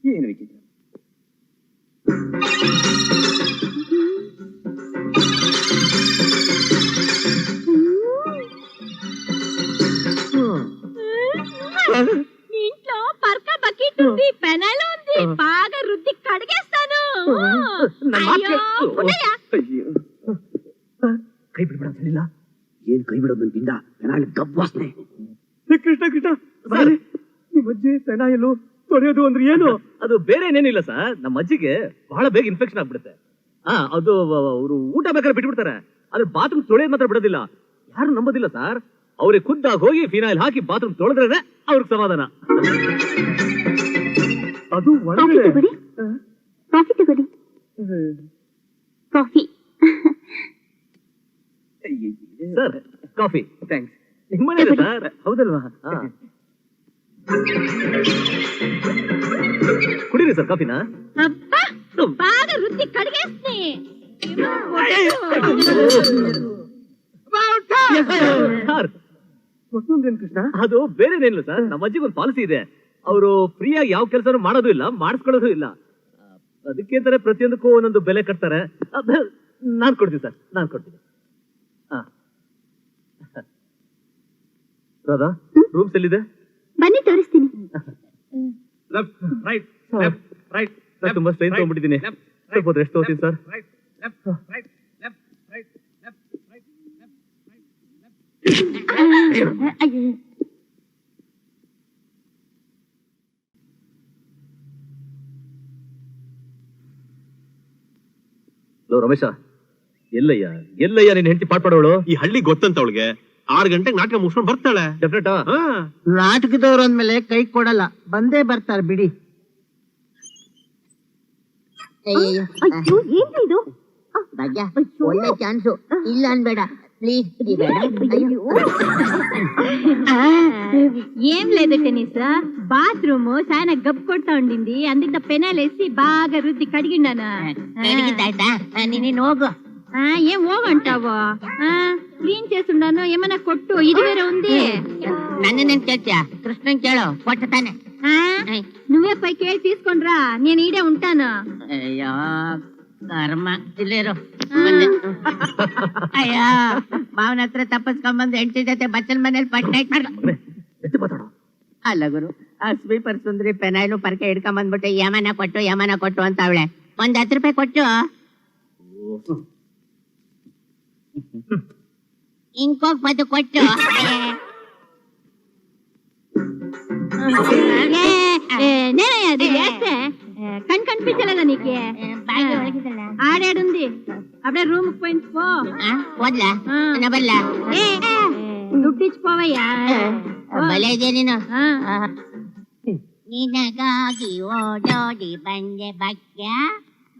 ಏನು ವಿಚಿತ್ರ. ఇంట్లో పరక బకెట్ ఉంది, పెనాలు ఉంది, బాగా రుద్ది కడిగేస్తాను. ಕೈ ಬಿಡ್ಬೇಡ ಅಂತ ಹೇಳಿಲ್ಲ. ಏನ್ ಕೈ ಬಿಡೋದು ತಿಂದ ಪೆನಾಯಿಲ್ ಗಬ್ಬು ವಾಸನೆ. ಕೃಷ್ಣ ಕೃಷ್ಣ, ನಿಮ್ಮ ಅಜ್ಜಿ ಪೆನಾಯಿಲು ತೊಳೆಯೋದು ಅಂದ್ರೆ ಏನು? ಅದು ಬೇರೆ ಏನೇನಿಲ್ಲ ಸರ್, ನಮ್ಮ ಅಜ್ಜಿಗೆ ಬಹಳ ಬೇಗ ಇನ್ಫೆಕ್ಷನ್ ಆಗ್ಬಿಡುತ್ತೆ. ಅದು ಅವರು ಊಟ ಬೇಕಾದ್ರೆ ಬಿಟ್ಬಿಡ್ತಾರೆ, ಆದ್ರೆ ಬಾತ್ರೂಮ್ ತೊಳೆಯೋದು ಮಾತ್ರ ಬಿಡೋದಿಲ್ಲ. ಯಾರು ನಂಬೋದಿಲ್ಲ ಸರ್, ಅವ್ರಿಗೆ ಖುದ್ದಾಗಿ ಹೋಗಿ ಫಿನಾಯಿಲ್ ಹಾಕಿ ಬಾತ್ರೂಮ್ ತೊಳೆದ್ರೆ ಅವ್ರಿಗೆ ಸಮಾಧಾನ. ಅದು ಒಳಗಡೆ. ಕಾಫಿ ತಗೊಳ್ಳಿ. Coffee sir, coffee. ಥ್ಯಾಂಕ್ಸ್. ನಿಮ್ಮನೆ ಸರ್, ಹೌದಲ್ವಾ? ಕುಡೀರಿ ಸರ್ ಕಾಫಿನ. బాగా రుద్ది కడిగేస్ని. ಸರ್, ಕೃಷ್ಣ, ಅದು ಬೇರೆನೇನಿಲ್ಲ ಸರ್, ನಮ್ಮ ಅಜ್ಜಿಗೊಂದು ಪಾಲಿಸಿ ಇದೆ. ಅವರು ಫ್ರೀಯಾಗಿ ಯಾವ ಕೆಲಸನೂ ಮಾಡೋದು ಇಲ್ಲ, ಮಾಡಿಸ್ಕೊಳ್ಳೋದು ಇಲ್ಲ. ಅದಕ್ಕೆ ಅಂತಾನೆ ಪ್ರತಿಯೊಂದಕ್ಕೂ ಒಂದೊಂದು ಬೆಲೆ ಕಟ್ತಾರೆ. ನಾನ್ ಕೊಡ್ತೀನಿ ಸರ್, ನಾನ್ ಕೊಡ್ತೀನಿ. ರಾಧಾ, ರೂಮ್ಸ್ ಎಲ್ಲಿದೆ? ಬನ್ನಿ ತೋರಿಸ್ತೀನಿ. ತುಂಬಾ ಸ್ಟ್ರೈನ್ ತಗೊಂಡ್ಬಿಟ್ಟಿದ್ದೀನಿ, ಸ್ವಲ್ಪ ರೆಸ್ಟ್ ತಗೋತೀನಿ ಸರ್. ರಮೇಶ, ಎಲ್ಲಯ್ಯ ಎಲ್ಲಯ್ಯ ನಿನ್ ಹೆಂಡತಿ ಪಾಠ ಮಾಡೋಳು? ಈ ಹಳ್ಳಿ ಗೊತ್ತಂತ ಅವಳಿಗೆ. 6 ಗಂಟೆಗೆ ನಾಟಕ ಮುಗಿಸ್ಕೊಂಡು ಬರ್ತಾಳೆ. ಡೆಫಿನೆಟಾ? ನಾಟಕದವ್ರು ಅಂದ್ಮೇಲೆ ಕೈ ಕೊಡಲ್ಲ, ಬಂದೇ ಬರ್ತಾರೆ ಬಿಡಿ. ಅಯ್ಯೋ, ಏನ್ರಿ ಇದು? ಭಾಗ್ಯ, ಒಳ್ಳೆ ಚಾನ್ಸು, ಇಲ್ಲ ಅನ್ಬೇಡ ప్లీజ్ ఏం లేదు టెన్నిస్ బాత్రూమ్ చాలా గబ్బు కొడతా ఉండింది అందుకే పెనాలు వేసి బాగా రుద్ది కడిగిన్నాను ನೀನು ಹೋಗು ఏం ಹೋಗంటావు క్లీన్ చేస్తున్నాను ఏమన్నా కొట్టు ఇది వేరే ఉంది నన్ను ಕೇಳ್ತೀಯ కృష్ణನ್ ಕೇಳು ಕೊಟ್ಟ ತಾನೆ నువ్వే పై కేಳಿ తీసుకొనిరా నేను ఈడే ఉంటాను అయ్యో ಕರ್ಮ ಇಲ್ಲೇರು ಅಯ್ಯ ಮಾವನ ಹತ್ರ ತಪ್ಪಸ್ಕೊಂಬಂದು ಹೆಂಡತಿ ಜೊತೆ ಬಚ್ಚಲ್ ಮನೇಲಿ ಪಟ್ನೈಟ್ ಅಲ್ಲ ಗುರು ಆ ಸ್ವೀಪರ್ ಸುಂದ್ರಿ ಪೆನಾಯ್ಲು ಪರ್ಕೆ ಹಿಡ್ಕೊಂಬಂದ್ಬಿಟ್ಟು ಯಮನ ಕೊಟ್ಟು ಅಂತ ಅವಳೆ ಒಂದ್ 10 ರೂಪಾಯಿ ಕೊಟ್ಟು ಇಂಕೋಗ್ ಬದು ಕೊಟ್ಟು కణ్ కనిపించలేదా నీకు ఆడాడుంది అప్పుడే రూమ్ పోయించుకో వదలా బల్లా దుడ్డిచ్చిపోవయ్యా ಬಲೇದೆ ನೀನು ನಿನಗಾಗಿ ಓಡೋಡಿ ಬಂದೆ ಭಾಗ್ಯ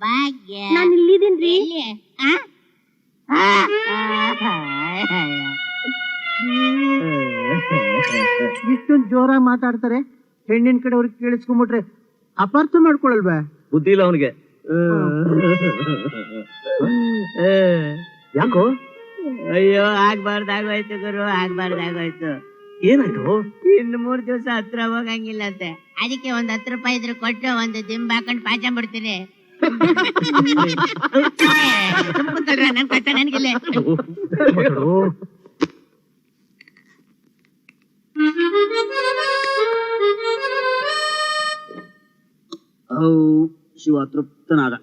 ಭಾಗ್ಯ ನಾನು ಇಲ್ಲಿದ್ದೀನ್ರಿ ಇಷ್ಟೊಂದು ಜೋರಾಗಿ ಮಾತಾಡ್ತಾರೆ ಹೆಣ್ಣಿನ ಕಡೆ ಅವ್ರಿಗೆ ಕೇಳಿಸ್ಕೊಂಡ್ಬಿಟ್ರೆ ಅಪಾರ್ಥ ಮಾಡ್ಕೊಳಲ್ವಾ ಬುದ್ಧಿ ಇಲ್ಲ ಅವನಿಗೆ ಯಾಕೋ ಅಯ್ಯೋ ಆಗ್ಬಾರ್ದಾಗೋಯ್ತು ಗುರು ಆಗ್ಬಾರ್ದಾಗೋಯ್ತು ಏನಾಯ್ತು ಇನ್ನು 3 ದಿವಸ ಹತ್ರ ಹೋಗಂಗಿಲ್ಲ ಅಂತೆ ಅದಕ್ಕೆ ಒಂದ್ 10 ರೂಪಾಯಿ ಇದ್ರೆ ಕೊಟ್ಟು ಒಂದು ದಿಂಬ್ ಹಾಕೊಂಡು ಪಾಚಂಬಿಡ್ತೀನಿ ನನ್ ಕಷ್ಟ ನನ್ಗಿಲ್ಲ ಶಿವ ತೃಪ್ತನಾದ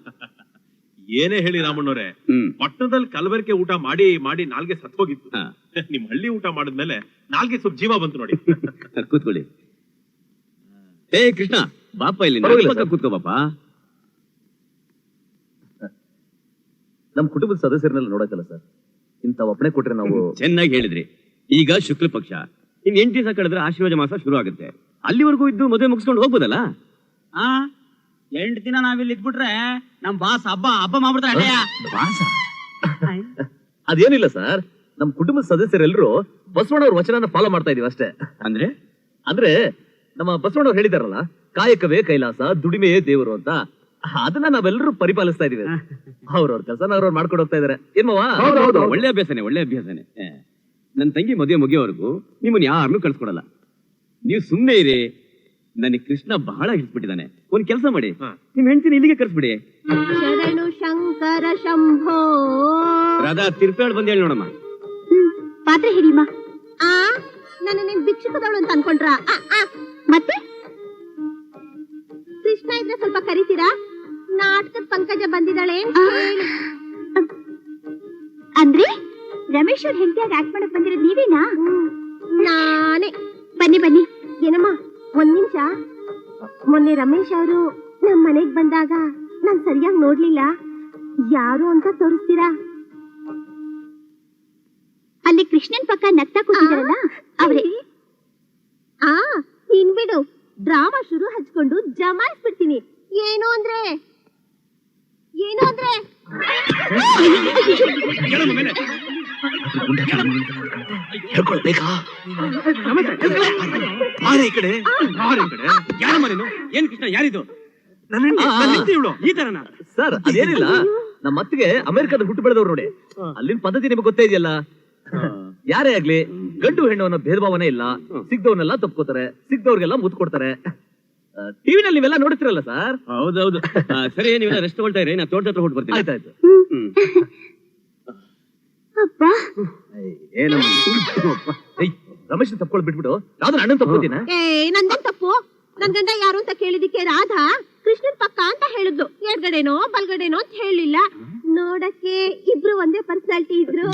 ಏನೇ ಹೇಳಿ ರಾಮಣ್ಣವ್ರೆ, ಪಟ್ಟಣದಲ್ಲಿ ಕಲಬೆರಕೆ ಊಟ ಮಾಡಿ ಮಾಡಿ ನಾಲ್ಗೆ ಸತ್ತೋಗಿತ್ತು. ನಿಮ್ ಹಳ್ಳಿ ಊಟ ಮಾಡಿದ್ಮೇಲೆ ನಾಲ್ಗೆ ಸ್ವಲ್ಪ ಜೀವ ಬಂತು ನೋಡಿ. ಕೂತ್ಕೊಳ್ಳಿ. ಏ ಕೃಷ್ಣ, ಬಾಪ ಇಲ್ಲಿ ಕೂತ್ಕೋ ಬಾಪ. ನಮ್ ಕುಟುಂಬದ ಸದಸ್ಯರನ್ನೆಲ್ಲ ನೋಡಕ್ಕಲ್ಲ ಸರ್, ಇಂಥ ಒಪ್ಪಣೆ ಕೊಟ್ರೆ ನಾವು. ಚೆನ್ನಾಗಿ ಹೇಳಿದ್ರಿ. ಈಗ ಶುಕ್ಲ ಪಕ್ಷ ಇನ್ 8 ದಿವಸ ಕಳೆದ್ರೆ ಆಶೀರ್ವಾದ ಮಾಸ ಶುರು ಆಗುತ್ತೆ. ಅಲ್ಲಿವರೆಗೂ ಇದ್ದು ಮದುವೆ ಮುಗಿಸ್ಕೊಂಡು ಹೋಗ್ಬೋದಲ್ಲ? 8 ದಿನ ನಾವಿಲ್ಲಿ ಇದ್ಬಿಟ್ರೆ ನಮ್ ಬಾಸ್ ಹಬ್ಬ ಮಾಡ್ಬಿಡ್ತಾರೆ. ಅದೇನಿಲ್ಲ ಸರ್, ನಮ್ ಕುಟುಂಬದ ಸದಸ್ಯರೆಲ್ಲರೂ ಬಸವಣ್ಣವ್ರ ವಚನ ಫಾಲೋ ಮಾಡ್ತಾ ಇದೀವಿ ಅಷ್ಟೇ. ಅಂದ್ರೆ ನಮ್ಮ ಬಸವಣ್ಣವ್ರು ಹೇಳಿದಾರಲ್ಲ, ಕಾಯಕವೇ ಕೈಲಾಸ, ದುಡಿಮೆಯೇ ದೇವರು ಅಂತ. ಅದನ್ನ ನಾವೆಲ್ಲರೂ ಪರಿಪಾಲಿಸ್ತಾ ಇದೀವಿ. ಅವ್ರವ್ರ ಕೆಲಸನ ಅವ್ರವ್ರು ಮಾಡ್ಕೊಂಡು ಹೋಗ್ತಾ ಇದಾರೆ. ಏನ್ಮವಾ? ಒಳ್ಳೆ ಅಭ್ಯಾಸನೆ. ನನ್ ತಂಗಿ ಮದುವೆ ಮುಗಿಯೋವರೆಗೂ ನಿಮ್ಮನ್ನ ಯಾರನ್ನೂ ಕಳ್ಸ್ಕೊಡಲ್ಲ. ನೀವು ಸುಮ್ಮನೆ ಇರಿ. ನನಗೆ ಕೃಷ್ಣ ಬಹಳ ಹಿಡಿಸ್ಬಿಟ್ಟಿದ್ದಾನೆ. ಒಂದ್ ಕೆಲಸ ಮಾಡಿ, ನಿಮ್ ಹೆಂಡತಿನ ಇಲ್ಲಿಗೆ ಕರ್ಸ್ಬಿಡಿ. ಶರಣು ಶಂಕರ ಶಂಭೋ. ರಾಧಾ, ತಿರ್ಪೇಳ್ ಬಂದ್ ಹೇಳಿ ನೋಡಮ್ಮ. ಪಾತ್ರೆ ಹಿಡಿಮ. ನನ್ನ ನೀನ್ ಭಿಕ್ಷುಕದವಳು ಅಂತ ಅನ್ಕೊಂಡ್ರ? ಮತ್ತೆ ಕೃಷ್ಣ ಇದ್ರೆ ಸ್ವಲ್ಪ ಕರಿತೀರಾ? ನಾಟಕದ ಪಂಕಜ ಬಂದಿದ್ದಾಳೆ ಅಂದ್ರೆ ರಮೇಶ್ ಅವ್ರ ಹೆಂಡತಿಯಾಗಿ ಆಕ್ಟ್ ಮಾಡಕ್ ಬಂದಿರೋದು ನೀವೇನಾ? ನಾನೇ. ಬನ್ನಿ. ಏನಮ್ಮ, ಒಂದ್ ನಿಮಿಷ. ಮೊನ್ನೆ ರಮೇಶ್ ಅವರು ನಮ್ ಮನೆಗ್ ಬಂದಾಗ ನಾನ್ ಸರಿಯಾಗಿ ನೋಡ್ಲಿಲ್ಲ. ಯಾರು ಅಂತ ತೋರಿಸ್ತೀರಾ? ಅಲ್ಲಿ ಕೃಷ್ಣನ್ ಪಕ್ಕ ನಗ್ತಾ ಕೂತಿದಾರಲ್ಲ ಅವ್ರೆ. ಇನ್ಬಿಡು, ಡ್ರಾಮಾ ಶುರು ಹಚ್ಕೊಂಡು ಜಮಾಯಿಸ್ಬಿಡ್ತೀನಿ. ಏನು ಅಂದ್ರೆ ಹೇಳ್ಕೊಳ್ಬೇಕಾ? ಏನ್ ಕೃಷ್ಣ, ಯಾರಿದು? ಈ ತರನ ಸರ್, ಅದೇನಿಲ್ಲ, ನಮ್ಮ ಅತ್ತಿಗೆ ಅಮೆರಿಕದ ಹುಟ್ಟು ಬೆಳೆದವ್ರು ನೋಡಿ. ಅಲ್ಲಿನ ಪದ್ಧತಿ ನಿಮಗೆ ಗೊತ್ತೇ ಇದೆಯಲ್ಲ. ಯಾರೇ ಆಗ್ಲಿ ಗಂಡು ಹೆಣ್ಣು ಅನ್ನೋ ಭೇದ ಭಾವನೆ ಇಲ್ಲ. ಸಿಗ್ದವ್ರನ್ನೆಲ್ಲ ತಪ್ಕೋತಾರೆ, ಸಿಗ್ದವ್ರಿಗೆಲ್ಲ ಮುತ್ತು ಕೊಡ್ತಾರೆ. ಟಿವಿನಲ್ಲಿ ನೀವೆಲ್ಲ ನೋಡ್ತಿರಲ್ಲ ಸರ್. ಹೌದೌದು. ಸರಿ, ನೀವೆಲ್ಲ ರೆಸ್ಟ್ ತಗೊಳ್ತಾ ಇರಿ, ನಾ ತೋಟದ ಹತ್ರ ಹೊಟ್ಟು ಬರ್ತೀನಿ. ಆಯ್ತಾಯ್ತು. ರಮೇಶ್ ತಪ್ಕೊಳ್ ಬಿಟ್ಬಿಟ್ಟು ರಾಧಾ ಅಣ್ಣನ್ ತಪ್ಕೋತೀನ? ನಂದೇನ್ ತಪ್ಪು? ನನ್ ಗಂಡ ಯಾರು ಅಂತ ಕೇಳಿದಿಕ್ಕೆ ರಾಧಾ ಕೃಷ್ಣನ್ ಪಕ್ಕ ಅಂತ ಹೇಳಿದ್ಲು. ಎಡ್ಗಡೆನೋ ಬಲ್ಗಡೆನೋ ಅಂತ ಹೇಳಿಲ್ಲ. ನೋಡಕ್ಕೆ ಇಬ್ರು ಒಂದೇ ಪರ್ಸನಾಲಿಟಿ ಇದ್ರು.